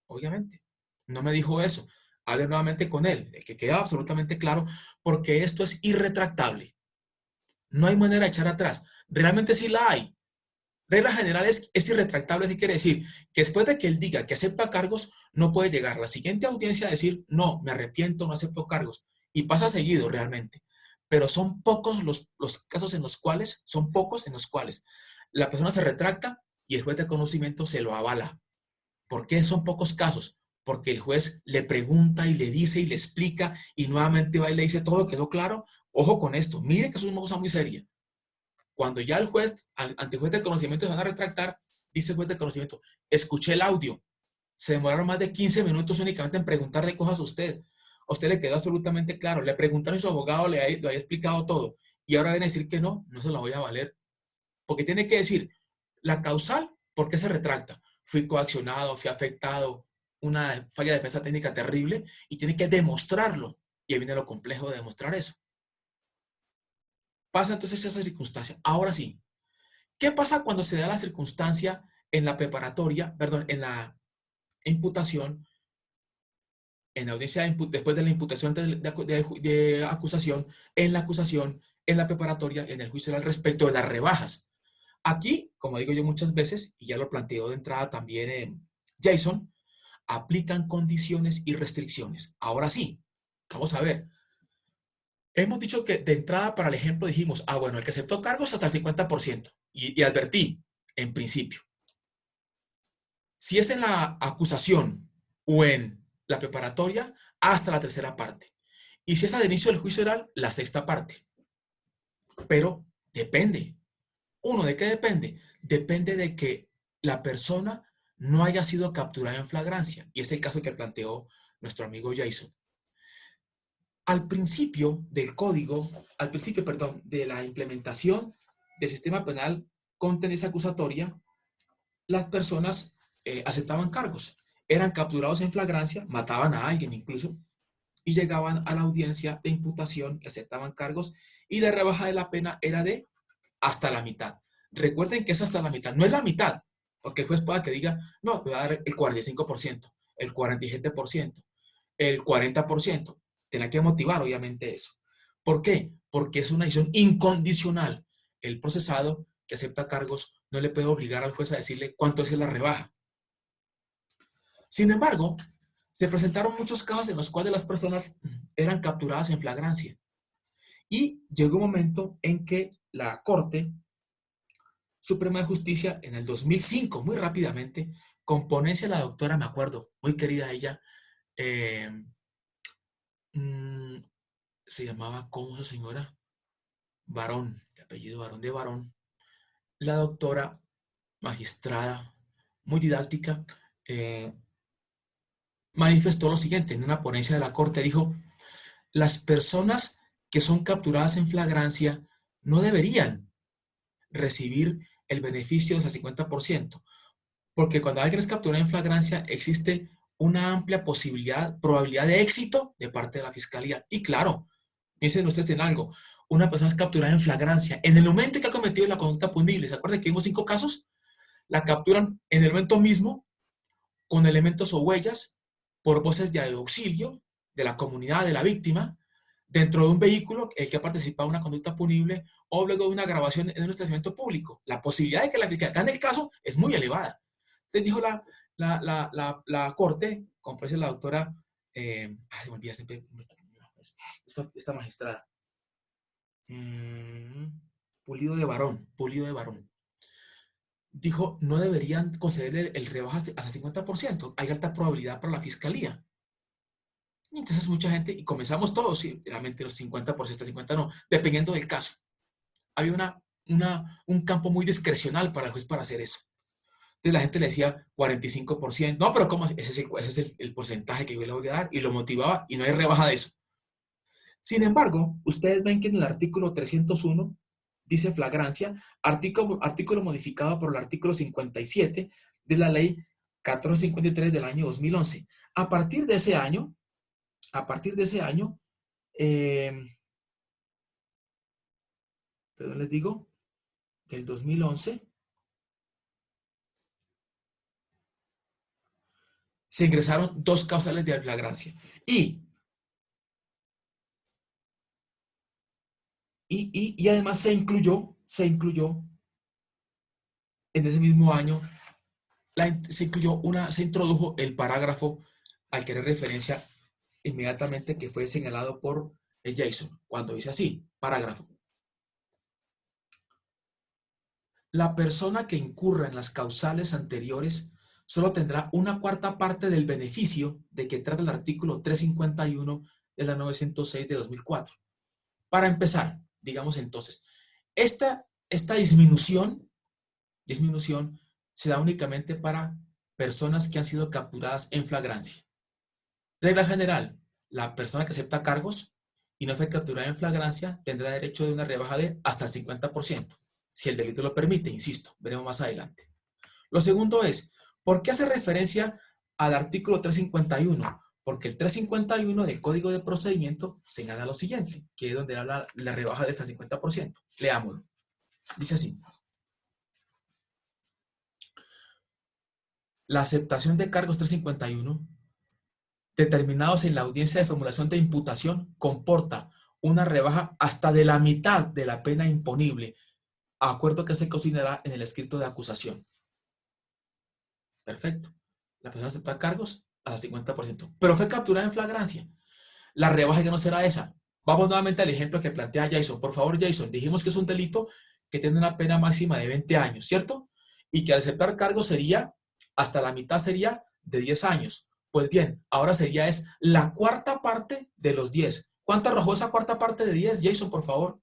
obviamente. No me dijo eso. Hable nuevamente con él, que quede absolutamente claro, porque esto es irretractable. No hay manera de echar atrás. Realmente sí la hay. Regla general es irretractable, así quiere decir que después de que él diga que acepta cargos, no puede llegar a la siguiente audiencia a decir, no, me arrepiento, no acepto cargos. Y pasa seguido realmente. Pero son pocos los casos en los cuales, son pocos en los cuales la persona se retracta y el juez de conocimiento se lo avala. ¿Por qué son pocos casos? Porque el juez le pregunta y le dice y le explica y nuevamente va y le dice todo quedó claro. Ojo con esto, mire que eso es una cosa muy seria. Cuando ya el juez, ante el juez de conocimiento se van a retractar, dice el juez de conocimiento, escuché el audio, se demoraron más de 15 minutos únicamente en preguntarle cosas a usted. A usted le quedó absolutamente claro, le preguntaron a su abogado, le había explicado todo, y ahora viene a decir que no, no se lo voy a valer. Porque tiene que decir la causal, ¿por qué se retracta? Fui coaccionado, fui afectado, una falla de defensa técnica terrible, y tiene que demostrarlo. Y ahí viene lo complejo de demostrar eso. Pasa entonces esa circunstancia. Ahora sí, ¿qué pasa cuando se da la circunstancia en la preparatoria, perdón, en la imputación, en la audiencia después de la imputación de acusación, en la acusación, en la preparatoria, en el juicio al respecto de las rebajas? Aquí, como digo yo muchas veces, y ya lo planteo de entrada también en Jason, aplican condiciones y restricciones. Ahora sí, vamos a ver. Hemos dicho que de entrada para el ejemplo dijimos, bueno, el que aceptó cargos hasta el 50%. Y advertí, en principio, si es en la acusación o en la preparatoria, hasta la tercera parte. Y si es al inicio del juicio oral, la sexta parte. pero depende. Uno, ¿de qué depende? Depende de que la persona no haya sido capturada en flagrancia. Y es el caso que planteó nuestro amigo Jason. Al principio del código, al principio, perdón, de la implementación del sistema penal con tendencia acusatoria, las personas aceptaban cargos. Eran capturados en flagrancia, mataban a alguien incluso, y llegaban a la audiencia de imputación y aceptaban cargos, y la rebaja de la pena era de hasta la mitad. Recuerden que es hasta la mitad, no es la mitad, porque el juez pueda que diga, no, voy a dar el 45%, el 47%, el 40%. Tiene que motivar, obviamente, eso. ¿Por qué? Porque es una decisión incondicional. El procesado que acepta cargos no le puede obligar al juez a decirle cuánto es la rebaja. Sin embargo, se presentaron muchos casos en los cuales las personas eran capturadas en flagrancia. Y llegó un momento en que la Corte Suprema de Justicia, en el 2005, muy rápidamente, con ponencia de la doctora, me acuerdo, muy querida ella, eh, mmm, se llamaba, ¿cómo esa señora? Barón, de apellido Barón de Barón, la doctora magistrada, muy didáctica, eh, manifestó lo siguiente, en una ponencia de la Corte, dijo, las personas que son capturadas en flagrancia no deberían recibir el beneficio de hasta 50%, porque cuando alguien es capturado en flagrancia existe una amplia probabilidad de éxito de parte de la fiscalía. Y claro, piensen ustedes en algo, una persona es capturada en flagrancia, en el momento en que ha cometido la conducta punible, ¿se acuerdan que vimos 5 casos? La capturan en el momento mismo, con elementos o huellas, por voces de auxilio de la comunidad de la víctima, dentro de un vehículo el que ha participado en una conducta punible o luego de una grabación en un estacionamiento público. La posibilidad de que la fiscalía gane el caso es muy elevada. Entonces dijo la Corte, como parece la doctora, se me olvida siempre, esta magistrada, Pulido de Barón, dijo, no deberían concederle el rebaja hasta 50%, hay alta probabilidad para la fiscalía. Y entonces mucha gente, y comenzamos todos, sí, realmente los 50%, 50% no, dependiendo del caso. Había un campo muy discrecional para el juez para hacer eso. Entonces la gente le decía 45%, no, pero ¿cómo? Ese es el porcentaje que yo le voy a dar, y lo motivaba, y no hay rebaja de eso. Sin embargo, ustedes ven que en el artículo 301 dice flagrancia, artículo modificado por el artículo 57 de la ley 1453 del año 2011. A partir de ese año, eh, perdón, les digo, del 2011, se ingresaron 2 causales de flagrancia. Y además se incluyó en ese mismo año, se introdujo el parágrafo al que haré referencia inmediatamente, que fue señalado por Jason, cuando dice así, parágrafo. La persona que incurra en las causales anteriores solo tendrá una cuarta parte del beneficio de que trata el artículo 351 de la 906 de 2004. Para empezar, digamos entonces, esta disminución se da únicamente para personas que han sido capturadas en flagrancia. Regla general, la persona que acepta cargos y no fue capturada en flagrancia tendrá derecho de una rebaja de hasta el 50%, si el delito lo permite, insisto, veremos más adelante. Lo segundo es, ¿por qué hace referencia al artículo 351? Porque el 351 del Código de Procedimiento señala lo siguiente, que es donde habla la rebaja de hasta el 50%. Leámoslo. Dice así. La aceptación de cargos 351 determinados en la audiencia de formulación de imputación comporta una rebaja hasta de la mitad de la pena imponible, acuerdo que se consignará en el escrito de acusación. Perfecto. La persona acepta cargos hasta 50%, pero fue capturada en flagrancia. La rebaja que no será esa. Vamos nuevamente al ejemplo que plantea Jason. Por favor, Jason, dijimos que es un delito que tiene una pena máxima de 20 años, ¿cierto? Y que al aceptar cargos sería, hasta la mitad sería de 10 años. Pues bien, ahora sería es la cuarta parte de los 10. ¿Cuánto arrojó esa cuarta parte de 10, Jason, por favor?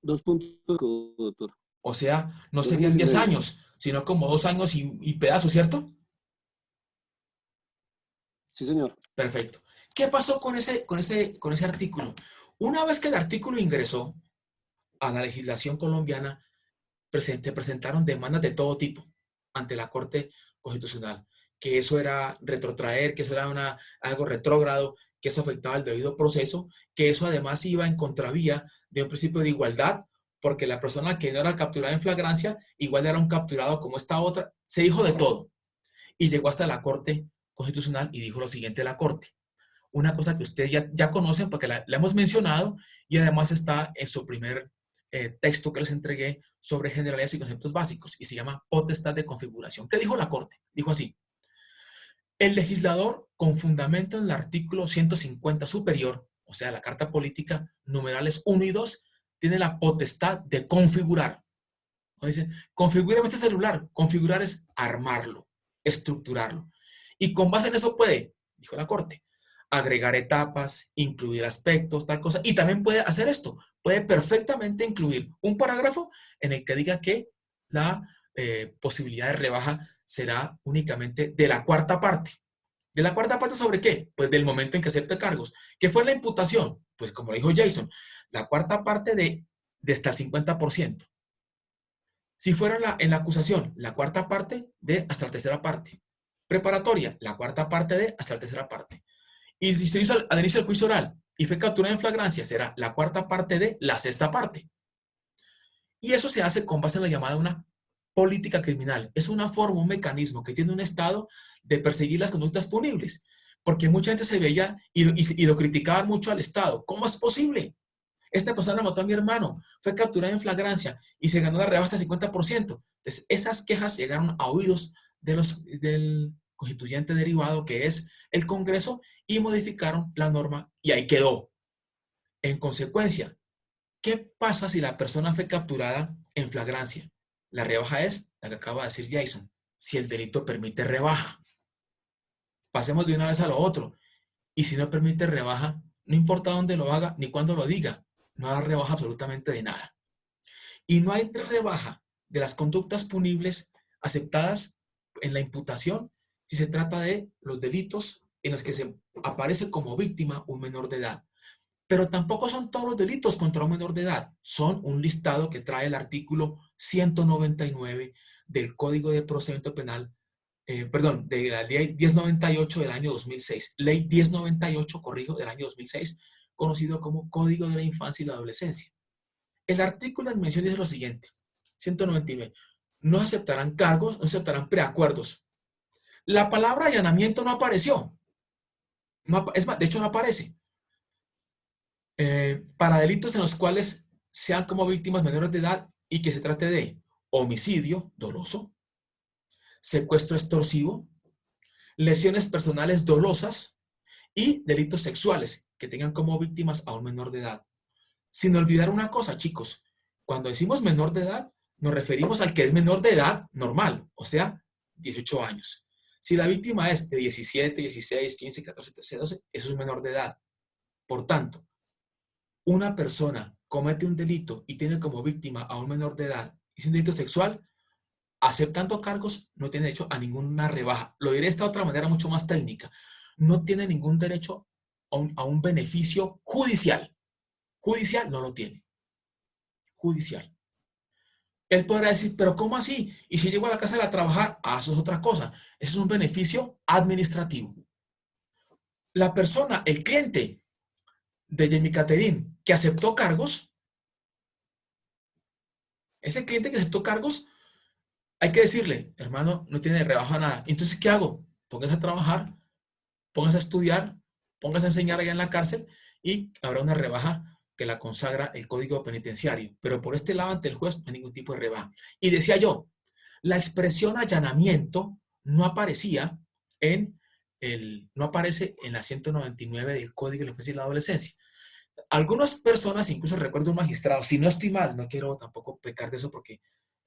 2 puntos, doctor. O sea, no 2 años serían y 10 medio. años, sino como 2 años y pedazos, ¿cierto? Sí, señor. Perfecto. ¿Qué pasó con ese artículo? Una vez que el artículo ingresó a la legislación colombiana, se presentaron demandas de todo tipo ante la Corte Constitucional, que eso era retrotraer, que eso era algo retrógrado, que eso afectaba el debido proceso, que eso además iba en contravía de un principio de igualdad, porque la persona que no era capturada en flagrancia, igual era un capturado como esta otra, se dijo de todo. Y llegó hasta la Corte Constitucional y dijo lo siguiente de la Corte. Una cosa que ustedes ya conocen porque la hemos mencionado y además está en su primer texto que les entregué sobre generalidades y conceptos básicos y se llama potestad de configuración. ¿Qué dijo la Corte? Dijo así: el legislador, con fundamento en el artículo 150 superior, o sea, la Carta Política, numerales 1 y 2, tiene la potestad de configurar. ¿No? Dice, configúreme este celular. Configurar es armarlo, estructurarlo. Y con base en eso puede, dijo la Corte, agregar etapas, incluir aspectos, tal cosa. Y también puede hacer esto. Puede perfectamente incluir un parágrafo en el que diga que la posibilidad de rebaja será únicamente de la cuarta parte. ¿De la cuarta parte sobre qué? Pues del momento en que acepte cargos. ¿Qué fue la imputación? Pues como dijo Jason, la cuarta parte de hasta el 50%. Si fuera en la acusación, la cuarta parte de hasta la tercera parte. Preparatoria, la cuarta parte de hasta la tercera parte. Y si se hizo al inicio del juicio oral y fue capturada en flagrancia, será la cuarta parte de la sexta parte. Y eso se hace con base en la llamada una política criminal. Es una forma, un mecanismo que tiene un Estado de perseguir las conductas punibles. Porque mucha gente se veía y lo criticaban mucho al Estado. ¿Cómo es posible? Esta persona mató a mi hermano, fue capturada en flagrancia y se ganó la rebaja hasta el 50%. Entonces, esas quejas llegaron a oídos del constituyente derivado, que es el Congreso, y modificaron la norma y ahí quedó. En consecuencia, ¿qué pasa si la persona fue capturada en flagrancia? La rebaja es la que acaba de decir Jason. Si el delito permite rebaja. Pasemos de una vez a lo otro. Y si no permite rebaja, no importa dónde lo haga ni cuándo lo diga, no hay rebaja absolutamente de nada. Y no hay rebaja de las conductas punibles aceptadas en la imputación si se trata de los delitos en los que se aparece como víctima un menor de edad. Pero tampoco son todos los delitos contra un menor de edad. Son un listado que trae el artículo 199 del Código de Procedimiento Penal, perdón, de la Ley 1098 del año 2006. Ley 1098, corrijo, del año 2006, conocido como Código de la Infancia y la Adolescencia. El artículo en mención dice lo siguiente, 199, no aceptarán cargos, no aceptarán preacuerdos. La palabra allanamiento no apareció. No, es más, de hecho no aparece. Para delitos en los cuales sean como víctimas menores de edad y que se trate de homicidio doloso, secuestro extorsivo, lesiones personales dolosas y delitos sexuales que tengan como víctimas a un menor de edad. Sin olvidar una cosa, chicos, cuando decimos menor de edad, nos referimos al que es menor de edad normal, o sea, 18 años. Si la víctima es de 17, 16, 15, 14, 13, 12, eso es un menor de edad. Por tanto, una persona comete un delito y tiene como víctima a un menor de edad y es un delito sexual, aceptando cargos, no tiene derecho a ninguna rebaja. Lo diré de esta otra manera mucho más técnica. No tiene ningún derecho a un beneficio judicial. Judicial no lo tiene. Judicial. Él podrá decir, pero ¿cómo así? Y si llego a la casa a trabajar, eso es otra cosa. Eso es un beneficio administrativo. La persona, el cliente de Jamie Catherine, que aceptó cargos, ese cliente que aceptó cargos, hay que decirle, hermano, no tiene rebaja nada. Entonces, ¿qué hago? Póngase a trabajar, póngase a estudiar, póngase a enseñar allá en la cárcel y habrá una rebaja que la consagra el Código Penitenciario. Pero por este lado, ante el juez, no hay ningún tipo de rebaja. Y decía yo, la expresión allanamiento no aparecía no aparece en la 199 del Código de la Infancia y la Adolescencia. Algunas personas, incluso recuerdo un magistrado, si no estoy mal, no quiero tampoco pecar de eso porque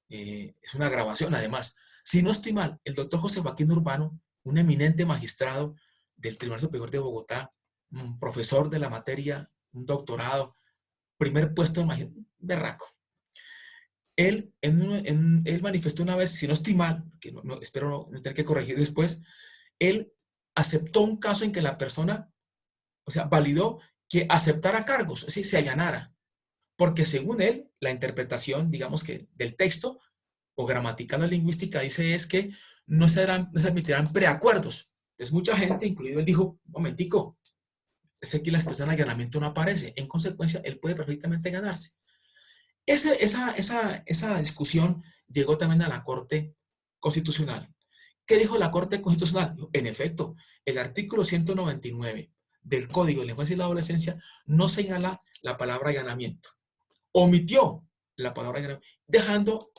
es una grabación además, si no estoy mal, el doctor José Joaquín Urbano, un eminente magistrado del Tribunal Superior de Bogotá, un profesor de la materia, un doctorado, primer puesto, imagínate, berraco. Él manifestó una vez, si no estoy mal, que espero no tener que corregir después, él aceptó un caso en que la persona, o sea, validó que aceptara cargos, es decir, se allanara, porque según él, la interpretación, digamos que del texto, o gramatical o lingüística, dice es que no se admitirán preacuerdos. Entonces mucha gente, incluido él, dijo, un momentico, es que la expresión allanamiento no aparece, en consecuencia, él puede perfectamente ganarse. Esa discusión llegó también a la Corte Constitucional. ¿Qué dijo la Corte Constitucional? En efecto, el artículo 199 del Código de la Infancia y la Adolescencia no señala la palabra allanamiento. Omitió la palabra allanamiento, dejando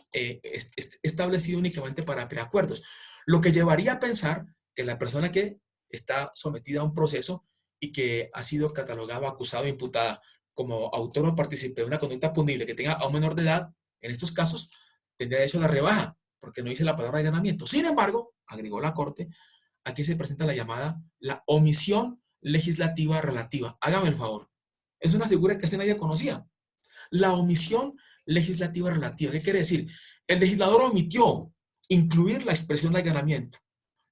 establecido únicamente para preacuerdos. Lo que llevaría a pensar que la persona que está sometida a un proceso y que ha sido catalogada, acusada o imputada como autor o partícipe de una conducta punible que tenga a un menor de edad, en estos casos, tendría derecho a la rebaja, porque no dice la palabra allanamiento. Sin embargo, agregó la Corte, aquí se presenta la llamada la omisión legislativa relativa. Hágame el favor. Es una figura que casi nadie conocía. La omisión legislativa relativa. ¿Qué quiere decir? El legislador omitió incluir la expresión de allanamiento,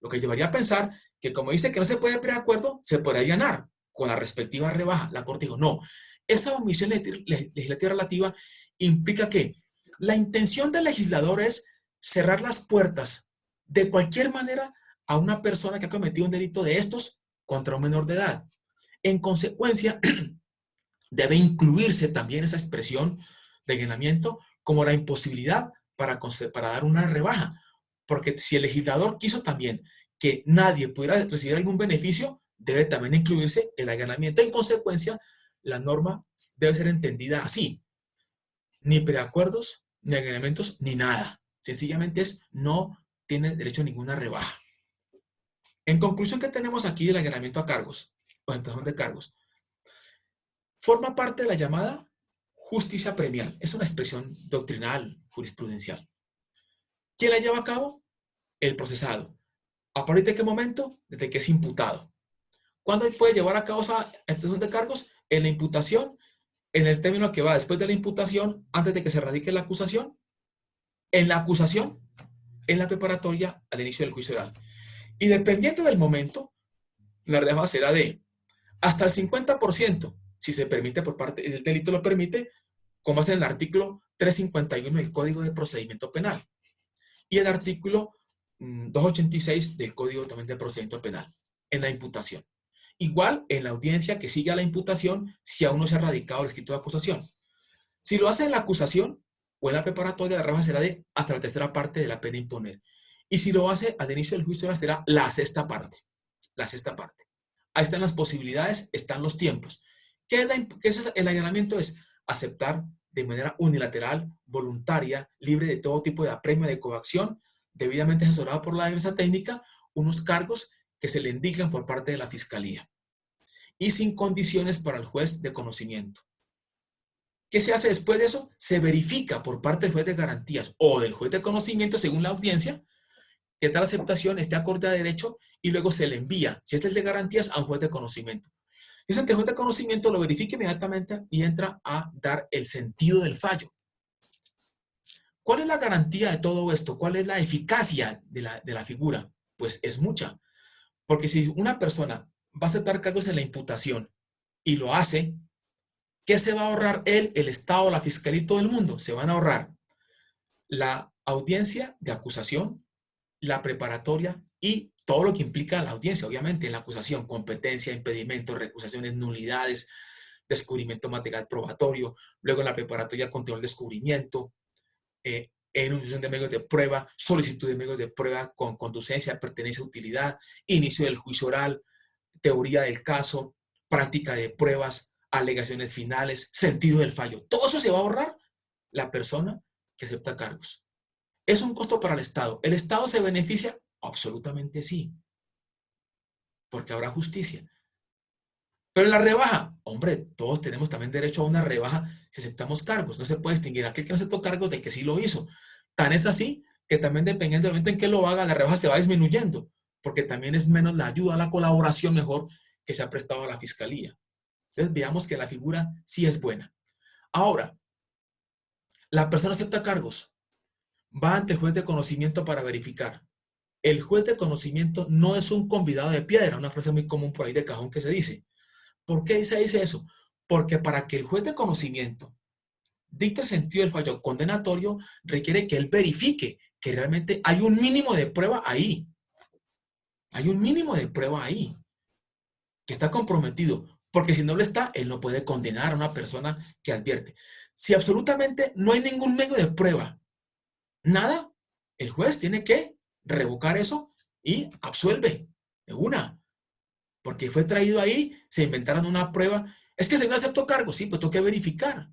lo que llevaría a pensar que como dice que no se puede preacuerdo, se puede allanar con la respectiva rebaja. La Corte dijo, no, esa omisión legislativa relativa implica que la intención del legislador es cerrar las puertas de cualquier manera a una persona que ha cometido un delito de estos contra un menor de edad. En consecuencia, debe incluirse también esa expresión de allanamiento como la imposibilidad para dar una rebaja. Porque si el legislador quiso también que nadie pudiera recibir algún beneficio, debe también incluirse el allanamiento. En consecuencia, la norma debe ser entendida así. Ni preacuerdos, ni allanamientos, ni nada. Sencillamente es no tiene derecho a ninguna rebaja. En conclusión, ¿qué tenemos aquí del allanamiento a cargos o entrada de cargos? Forma parte de la llamada justicia premial. Es una expresión doctrinal, jurisprudencial. ¿Quién la lleva a cabo? El procesado. ¿A partir de qué momento? Desde que es imputado. ¿Cuándo puede llevar a cabo esa extensión de cargos? En la imputación, en el término que va después de la imputación, antes de que se radique la acusación, en la acusación, en la preparatoria al inicio del juicio oral. Y dependiendo del momento, la rebaja será de hasta el 50%, si se permite por parte del delito lo permite, como hace en el artículo 351 del Código de Procedimiento Penal y el artículo 286 del Código también de Procedimiento Penal, en la imputación. Igual en la audiencia que sigue a la imputación si aún no se ha radicado el escrito de acusación. Si lo hace en la acusación o en la preparatoria, la rebaja será de hasta la tercera parte de la pena a imponer. Y si lo hace al inicio del juicio, será la sexta parte. La sexta parte. Ahí están las posibilidades, están los tiempos. ¿Qué es el allanamiento? Es aceptar de manera unilateral, voluntaria, libre de todo tipo de apremio, de coacción, debidamente asesorado por la defensa técnica, unos cargos que se le indican por parte de la Fiscalía y sin condiciones para el juez de conocimiento. ¿Qué se hace después de eso? Se verifica por parte del juez de garantías o del juez de conocimiento, según la audiencia, que tal aceptación esté acorde a derecho y luego se le envía, si es el de garantías, a un juez de conocimiento. Ese juez de conocimiento lo verifica inmediatamente y entra a dar el sentido del fallo. ¿Cuál es la garantía de todo esto? ¿Cuál es la eficacia de la figura? Pues es mucha. Porque si una persona va a aceptar cargos en la imputación y lo hace, ¿qué se va a ahorrar él, el Estado, la Fiscalía y todo el mundo? Se van a ahorrar la audiencia de acusación, la preparatoria y todo lo que implica la audiencia, obviamente, en la acusación, competencia, impedimento, recusaciones, nulidades, descubrimiento material probatorio, luego en la preparatoria control descubrimiento, enunciación de medios de prueba, solicitud de medios de prueba con conducencia, pertenencia, utilidad, inicio del juicio oral, teoría del caso, práctica de pruebas, alegaciones finales, sentido del fallo. Todo eso se va a ahorrar la persona que acepta cargos. ¿Es un costo para el Estado? ¿El Estado se beneficia? Absolutamente sí, porque habrá justicia. Pero en la rebaja, hombre, todos tenemos también derecho a una rebaja si aceptamos cargos. No se puede distinguir aquel que no aceptó cargos del que sí lo hizo. Tan es así que también dependiendo del momento en que lo haga, la rebaja se va disminuyendo, porque también es menos la ayuda, la colaboración mejor que se ha prestado a la Fiscalía. Entonces veamos que la figura sí es buena. Ahora, la persona acepta cargos, va ante el juez de conocimiento para verificar. El juez de conocimiento no es un convidado de piedra, una frase muy común por ahí de cajón que se dice. ¿Por qué se dice eso? Porque para que el juez de conocimiento dicte el sentido del fallo condenatorio, requiere que él verifique que realmente hay un mínimo de prueba ahí. Hay un mínimo de prueba ahí, que está comprometido. Porque si no lo está, él no puede condenar a una persona que advierte. Si absolutamente no hay ningún medio de prueba, nada, el juez tiene que revocar eso y absuelve de una. Porque fue traído ahí, se inventaron una prueba. Es que se no aceptó cargo, sí, pues tengo que verificar.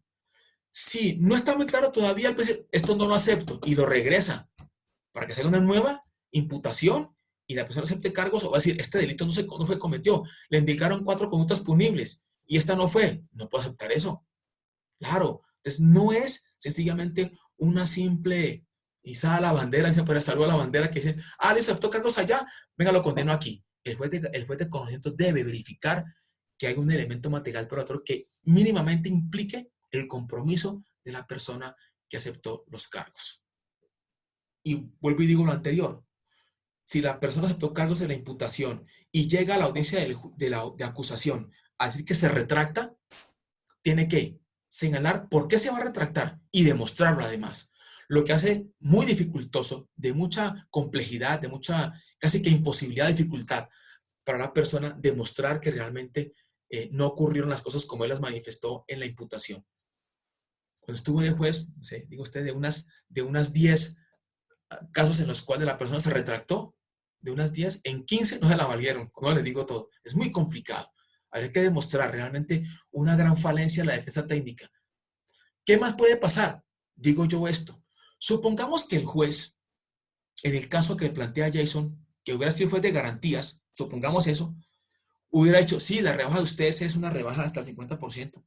Si no está muy claro todavía, pues esto no lo acepto y lo regresa para que se haga una nueva imputación y la persona acepte cargos o va a decir, este delito no fue cometido, le indicaron 4 conductas punibles y esta no fue, no puedo aceptar eso. Claro, entonces no es sencillamente una simple izada a la bandera, para salud a la bandera que dicen, le aceptó cargos allá, venga, lo condeno aquí. El juez de conocimiento debe verificar que hay un elemento material probatorio que mínimamente implique el compromiso de la persona que aceptó los cargos. Y vuelvo y digo lo anterior, si la persona aceptó cargos de la imputación y llega a la audiencia de acusación a decir que se retracta, tiene que señalar por qué se va a retractar y demostrarlo además. Lo que hace muy dificultoso, de mucha complejidad, de mucha casi que imposibilidad, dificultad para la persona demostrar que realmente no ocurrieron las cosas como él las manifestó en la imputación. Cuando estuvo de juez, no sé, digo usted, de unas 10 casos en los cuales la persona se retractó, de unas 10, en 15 no se la valieron, no les digo todo. Es muy complicado. Habría que demostrar realmente una gran falencia en la defensa técnica. ¿Qué más puede pasar? Digo yo esto. Supongamos que el juez, en el caso que plantea Jason, que hubiera sido juez de garantías, supongamos eso, hubiera dicho, sí, la rebaja de ustedes es una rebaja hasta el 50%.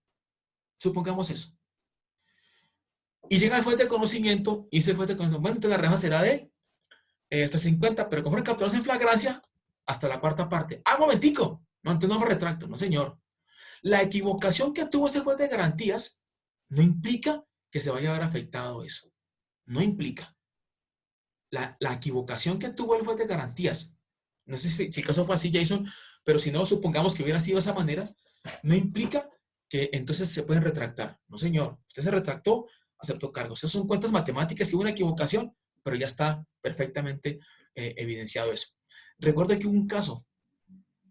Supongamos eso. Y llega el juez de conocimiento y dice el juez de conocimiento, bueno, entonces la rebaja será de hasta el 50, pero como fueron capturados en flagrancia, hasta la cuarta parte. Momentico. No, entonces no me retracto, no señor. La equivocación que tuvo ese juez de garantías no implica que se vaya a ver afectado eso. No implica. La equivocación que tuvo el juez de garantías, no sé si el caso fue así, Jason, pero si no, supongamos que hubiera sido de esa manera, no implica que entonces se pueden retractar. No, señor. Usted se retractó, aceptó cargos. Esas son cuentas matemáticas que hubo una equivocación, pero ya está perfectamente evidenciado eso. Recuerdo que hubo un caso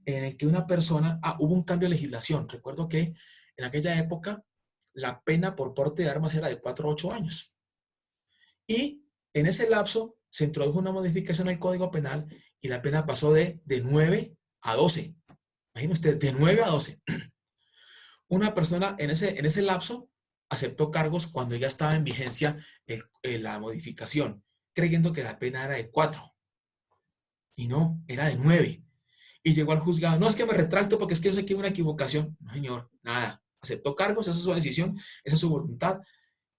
en el que una persona, hubo un cambio de legislación. Recuerdo que en aquella época la pena por porte de armas era de 4 a 8 años. Y en ese lapso se introdujo una modificación al Código Penal y la pena pasó de 9 a 12. Imagínense usted, de 9 a 12. Una persona en ese lapso aceptó cargos cuando ya estaba en vigencia la modificación, creyendo que la pena era de 4. Y no, era de 9. Y llegó al juzgado, no, es que me retracto porque es que yo sé que hubo una equivocación. No, señor, nada. Aceptó cargos, esa es su decisión, esa es su voluntad.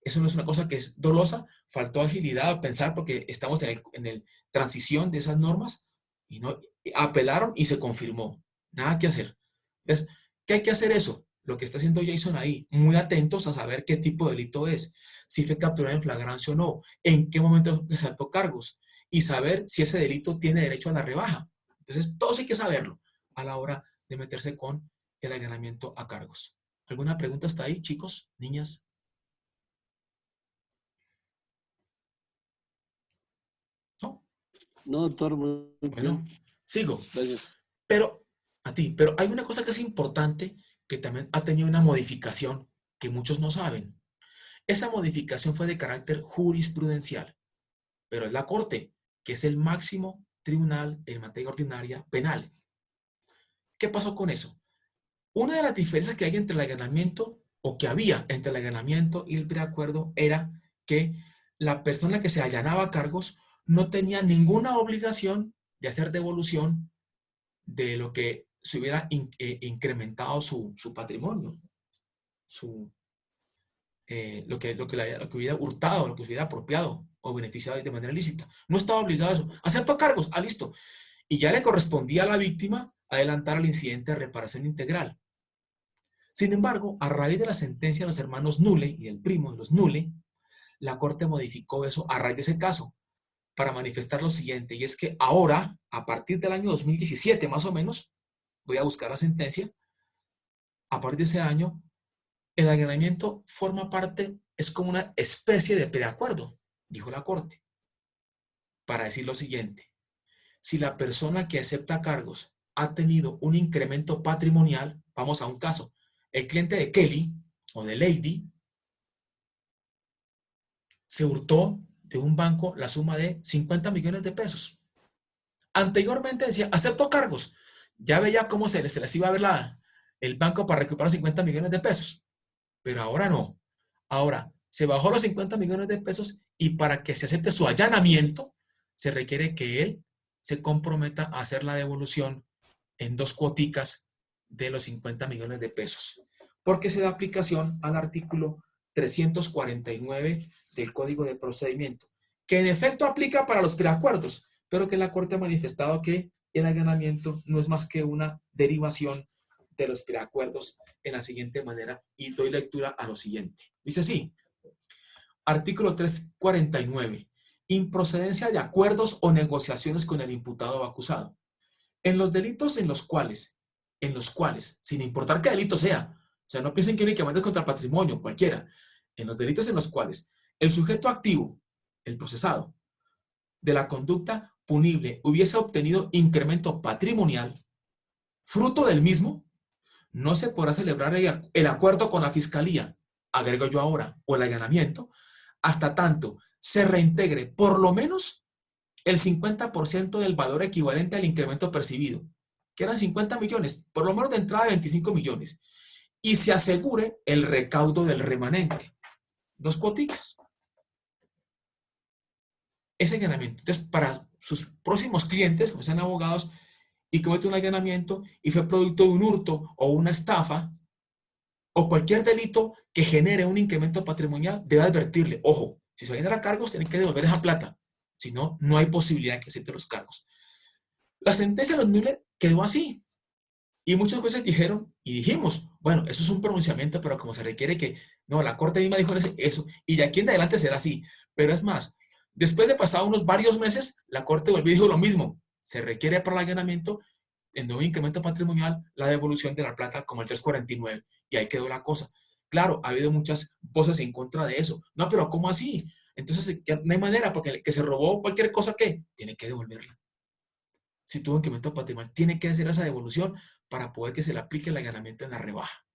Eso no es una cosa que es dolosa, faltó agilidad a pensar porque estamos en el transición de esas normas y no apelaron y se confirmó. Nada que hacer. Entonces, ¿qué hay que hacer eso? Lo que está haciendo Jason ahí, muy atentos a saber qué tipo de delito es, si fue capturado en flagrancia o no, en qué momento se saltó cargos y saber si ese delito tiene derecho a la rebaja. Entonces, todo eso hay que saberlo a la hora de meterse con el allanamiento a cargos. ¿Alguna pregunta hasta ahí, chicos, niñas? ¿No? No, doctor, muy Bueno, bien. sigo. Gracias. Pero pero hay una cosa que es importante que también ha tenido una modificación que muchos no saben. Esa modificación fue de carácter jurisprudencial, pero es la Corte, que es el máximo tribunal en materia ordinaria penal. ¿Qué pasó con eso? Una de las diferencias que hay entre el allanamiento, o que había entre el allanamiento y el preacuerdo, era que la persona que se allanaba a cargos no tenía ninguna obligación de hacer devolución de lo que se hubiera incrementado su patrimonio, lo que hubiera hurtado, lo que se hubiera apropiado o beneficiado de manera ilícita. No estaba obligado a eso. Acepto cargos, listo. Y ya le correspondía a la víctima adelantar al incidente de reparación integral. Sin embargo, a raíz de la sentencia de los hermanos Nule y del primo de los Nule, la Corte modificó eso a raíz de ese caso para manifestar lo siguiente, y es que ahora, a partir del año 2017 más o menos, voy a buscar la sentencia, a partir de ese año, el allanamiento forma parte, es como una especie de preacuerdo, dijo la Corte, para decir lo siguiente. Si la persona que acepta cargos ha tenido un incremento patrimonial, vamos a un caso, el cliente de Kelly o de Lady se hurtó de un banco la suma de 50 millones de pesos. Anteriormente decía, acepto cargos. Ya veía cómo se les iba a ver el banco para recuperar 50 millones de pesos. Pero ahora no. Ahora se bajó los 50 millones de pesos y para que se acepte su allanamiento, se requiere que él se comprometa a hacer la devolución en 2 cuoticas de los 50 millones de pesos. Porque se da aplicación al artículo 349 del Código de Procedimiento, que en efecto aplica para los preacuerdos, pero que la Corte ha manifestado que el allanamiento no es más que una derivación de los preacuerdos en la siguiente manera, y doy lectura a lo siguiente. Dice así, artículo 349, improcedencia de acuerdos o negociaciones con el imputado o acusado. En los delitos en los cuales, sin importar qué delito sea, o sea, no piensen que únicamente es contra el patrimonio, cualquiera, en los delitos en los cuales el sujeto activo, el procesado, de la conducta punible hubiese obtenido incremento patrimonial, fruto del mismo, no se podrá celebrar el acuerdo con la fiscalía, agrego yo ahora, o el allanamiento, hasta tanto se reintegre por lo menos el 50% del valor equivalente al incremento percibido, que eran 50 millones, por lo menos de entrada de 25 millones, y se asegure el recaudo del remanente. 2 cuoticas. Ese allanamiento. Entonces, para sus próximos clientes, o sean abogados, y comete un allanamiento y fue producto de un hurto o una estafa, o cualquier delito que genere un incremento patrimonial, debe advertirle, ojo, si se vienen a cargos, tienen que devolver esa plata. Si no, no hay posibilidad de que acepte los cargos. La sentencia de los Müller quedó así. Y muchas veces dijeron, y dijimos, bueno, eso es un pronunciamiento, pero como se requiere que, no, la Corte misma dijo eso, y de aquí en adelante será así. Pero es más, después de pasar unos varios meses, la Corte volvió y dijo lo mismo. Se requiere para el allanamiento, en un incremento patrimonial, la devolución de la plata como el 349. Y ahí quedó la cosa. Claro, ha habido muchas voces en contra de eso. No, pero ¿cómo así? Entonces, no hay manera, porque el que se robó cualquier cosa, ¿qué? Tiene que devolverla. Si tuvo incremento patrimonial, tiene que hacer esa devolución para poder que se le aplique el allanamiento en la rebaja.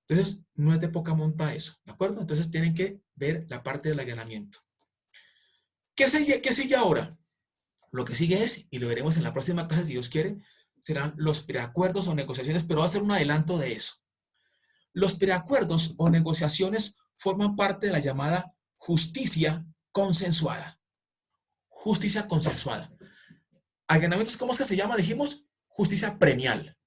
Entonces, no es de poca monta eso, ¿de acuerdo? Entonces, tienen que ver la parte del allanamiento. ¿Qué sigue ahora? Lo que sigue es, y lo veremos en la próxima clase si Dios quiere, serán los preacuerdos o negociaciones, pero va a ser un adelanto de eso. Los preacuerdos o negociaciones forman parte de la llamada justicia consensuada. Justicia consensuada. Allanamientos, ¿cómo es que se llama? Dijimos justicia premial.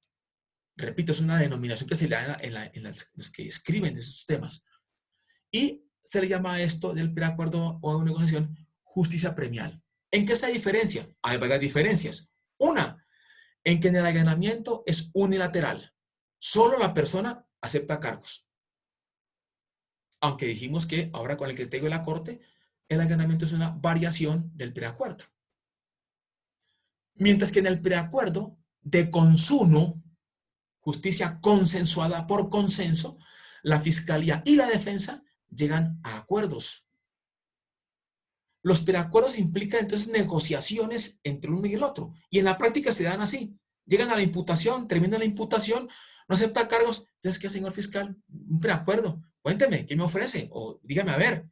Repito, es una denominación que se le da en los que escriben de esos temas. Y se le llama a esto del preacuerdo o negociación justicia premial. ¿En qué se diferencia? Hay varias diferencias. Una, en que en el allanamiento es unilateral. Solo la persona acepta cargos. Aunque dijimos que ahora con el criterio de la Corte, el allanamiento es una variación del preacuerdo. Mientras que en el preacuerdo de consumo, justicia consensuada por consenso, la fiscalía y la defensa llegan a acuerdos. Los preacuerdos implican entonces negociaciones entre uno y el otro. Y en la práctica se dan así. Llegan a la imputación, termina la imputación, no acepta cargos. Entonces, ¿qué, señor fiscal? Un preacuerdo. Cuénteme, ¿qué me ofrece? O dígame, a ver,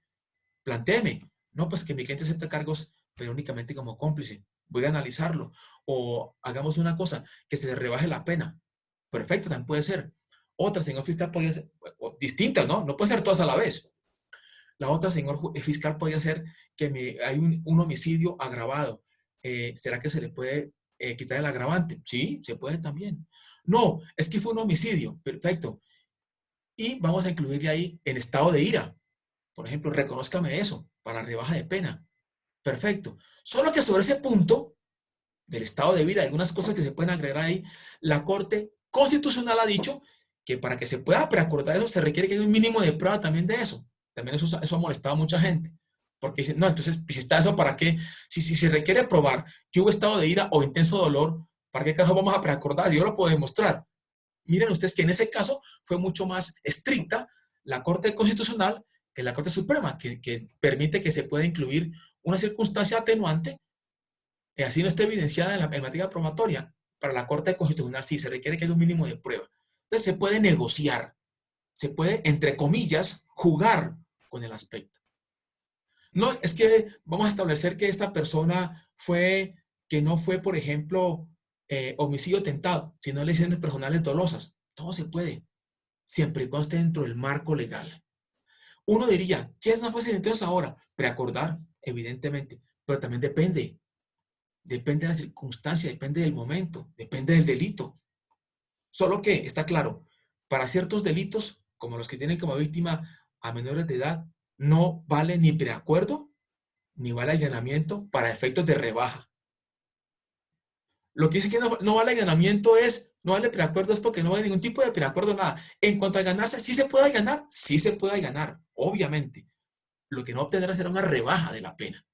plantéeme. No, pues que mi cliente acepta cargos, pero únicamente como cómplice. Voy a analizarlo. O hagamos una cosa, que se le rebaje la pena. Perfecto, también puede ser. Otra, señor fiscal, podría ser distintas, ¿no? No puede ser todas a la vez. La otra, señor fiscal, podría ser que hay un homicidio agravado. ¿Será que se le puede quitar el agravante? Sí, se puede también. No, es que fue un homicidio. Perfecto. Y vamos a incluirle ahí en estado de ira. Por ejemplo, reconózcame eso para rebaja de pena. Perfecto. Solo que sobre ese punto del estado de ira, algunas cosas que se pueden agregar ahí, la Corte Constitucional ha dicho que para que se pueda preacordar eso se requiere que haya un mínimo de prueba también de eso. También eso ha molestado a mucha gente. Porque dicen, no, entonces, si está eso, ¿para qué? Si se requiere probar que hubo estado de ira o intenso dolor, ¿para qué caso vamos a preacordar? Yo lo puedo demostrar. Miren ustedes que en ese caso fue mucho más estricta la Corte Constitucional que la Corte Suprema, que permite que se pueda incluir una circunstancia atenuante y así no esté evidenciada en materia probatoria. Para la Corte Constitucional sí se requiere que haya un mínimo de prueba. Entonces se puede negociar, se puede, entre comillas, jugar con el aspecto. No, es que vamos a establecer que esta persona que no fue, por ejemplo, homicidio tentado, sino lesiones personales dolosas. Todo se puede, siempre y cuando esté dentro del marco legal. Uno diría, ¿qué es más fácil entonces ahora? Preacordar, evidentemente, pero también depende. Depende de la circunstancia, depende del momento, depende del delito. Solo que, está claro, para ciertos delitos, como los que tienen como víctima a menores de edad, no vale ni preacuerdo, ni vale allanamiento para efectos de rebaja. Lo que dice que no vale allanamiento no vale preacuerdo es porque no vale ningún tipo de preacuerdo, nada. En cuanto a ganarse, sí se puede ganar, sí se puede ganar, obviamente. Lo que no obtendrá será una rebaja de la pena.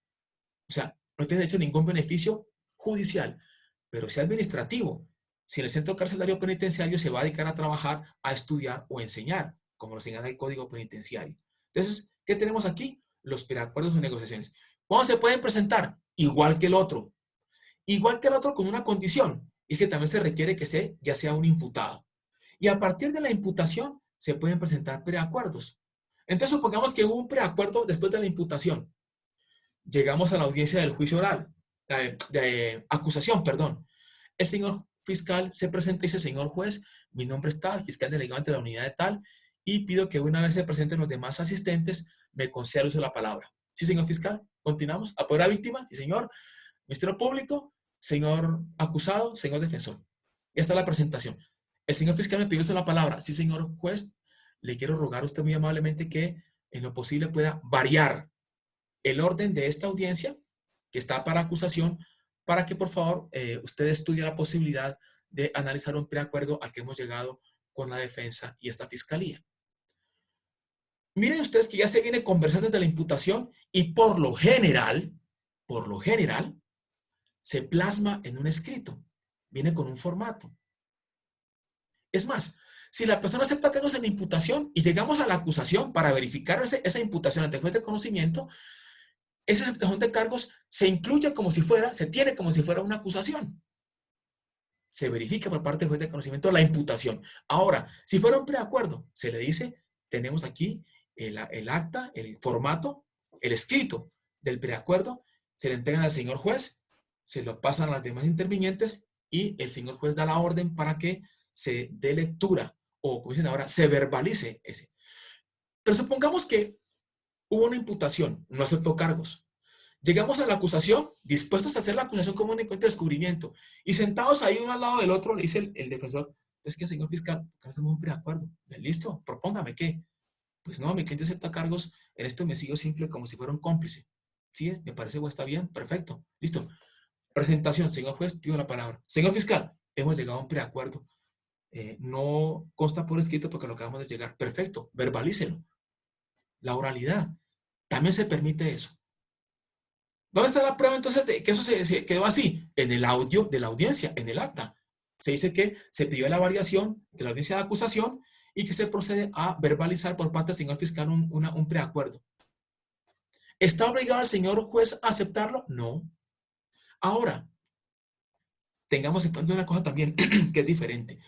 O sea, no tiene hecho ningún beneficio judicial, pero sí administrativo. Si en el centro carcelario penitenciario se va a dedicar a trabajar, a estudiar o a enseñar, como lo señala el Código Penitenciario. Entonces, ¿qué tenemos aquí? Los preacuerdos o negociaciones. ¿Cómo se pueden presentar? Igual que el otro. Igual que el otro con una condición, y es que también se requiere que ya sea un imputado. Y a partir de la imputación se pueden presentar preacuerdos. Entonces, supongamos que hubo un preacuerdo después de la imputación. Llegamos a la audiencia del juicio oral, de acusación, perdón. El señor fiscal se presenta y dice, señor juez, mi nombre es tal, fiscal delegado ante la unidad de tal, y pido que una vez se presenten los demás asistentes, me conceda el uso de la palabra. Sí, señor fiscal, continuamos. ¿Apoyo a la víctima? Sí, señor. Ministerio Público, señor acusado, señor defensor. Ya está la presentación. El señor fiscal me pidió usted la palabra. Sí, señor juez, le quiero rogar a usted muy amablemente que en lo posible pueda variar el orden de esta audiencia que está para acusación para que por favor usted estudie la posibilidad de analizar un preacuerdo al que hemos llegado con la defensa y esta fiscalía. Miren ustedes que ya se viene conversando desde la imputación y por lo general, se plasma en un escrito. Viene con un formato. Es más, si la persona acepta cargos en la imputación y llegamos a la acusación para verificar esa imputación ante el juez de conocimiento, esa aceptación de cargos se incluye se tiene como si fuera una acusación. Se verifica por parte del juez de conocimiento la imputación. Ahora, si fuera un preacuerdo, se le dice, tenemos aquí el acta, el formato, el escrito del preacuerdo, se le entregan al señor juez, se lo pasan a las demás intervinientes y el señor juez da la orden para que se dé lectura o, como dicen ahora, se verbalice ese. Pero supongamos que hubo una imputación, no aceptó cargos. Llegamos a la acusación, dispuestos a hacer la acusación como un encuentro de descubrimiento. Y sentados ahí uno al lado del otro, le dice el defensor, es que señor fiscal, hacemos un preacuerdo. Listo, propóngame qué. Pues no, mi cliente acepta cargos, en esto me sigo simple como si fuera un cómplice. Sí, me parece, está bien, perfecto. Listo. Presentación, señor juez, pido la palabra. Señor fiscal, hemos llegado a un preacuerdo. No consta por escrito porque lo acabamos de llegar. Perfecto, verbalícelo. La oralidad. También se permite eso. ¿Dónde está la prueba entonces de que eso se quedó así? En el audio de la audiencia, en el acta. Se dice que se pidió la variación de la audiencia de acusación y que se procede a verbalizar por parte del señor fiscal un preacuerdo. ¿Está obligado el señor juez a aceptarlo? No. Ahora, tengamos en cuenta una cosa también que es diferente.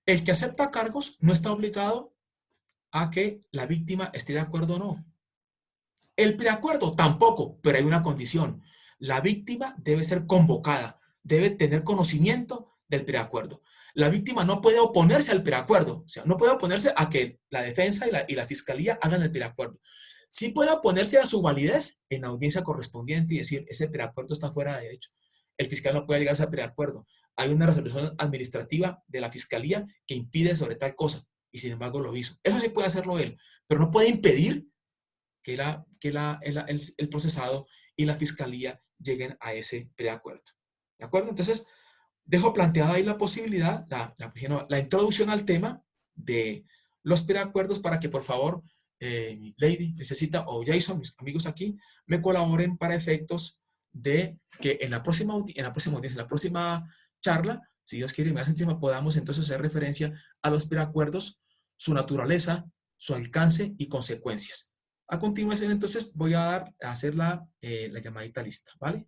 El que acepta cargos no está obligado a que la víctima esté de acuerdo o no. El preacuerdo tampoco, pero hay una condición. La víctima debe ser convocada, debe tener conocimiento del preacuerdo. La víctima no puede oponerse al preacuerdo, o sea, no puede oponerse a que la defensa y la fiscalía hagan el preacuerdo. Sí puede oponerse a su validez en la audiencia correspondiente y decir, ese preacuerdo está fuera de derecho. El fiscal no puede llegar a ese preacuerdo. Hay una resolución administrativa de la fiscalía que impide sobre tal cosa y sin embargo lo hizo. Eso sí puede hacerlo él, pero no puede impedir que el procesado y la fiscalía lleguen a ese preacuerdo. ¿De acuerdo? Entonces, dejo planteada ahí la posibilidad, la introducción al tema de los preacuerdos para que por favor Lady necesita o Jason, mis amigos aquí, me colaboren para efectos de que en la próxima audiencia, en la próxima charla, si Dios quiere, más encima podamos entonces hacer referencia a los preacuerdos, su naturaleza, su alcance y consecuencias. A continuación, entonces, voy a hacer la llamadita lista, ¿vale?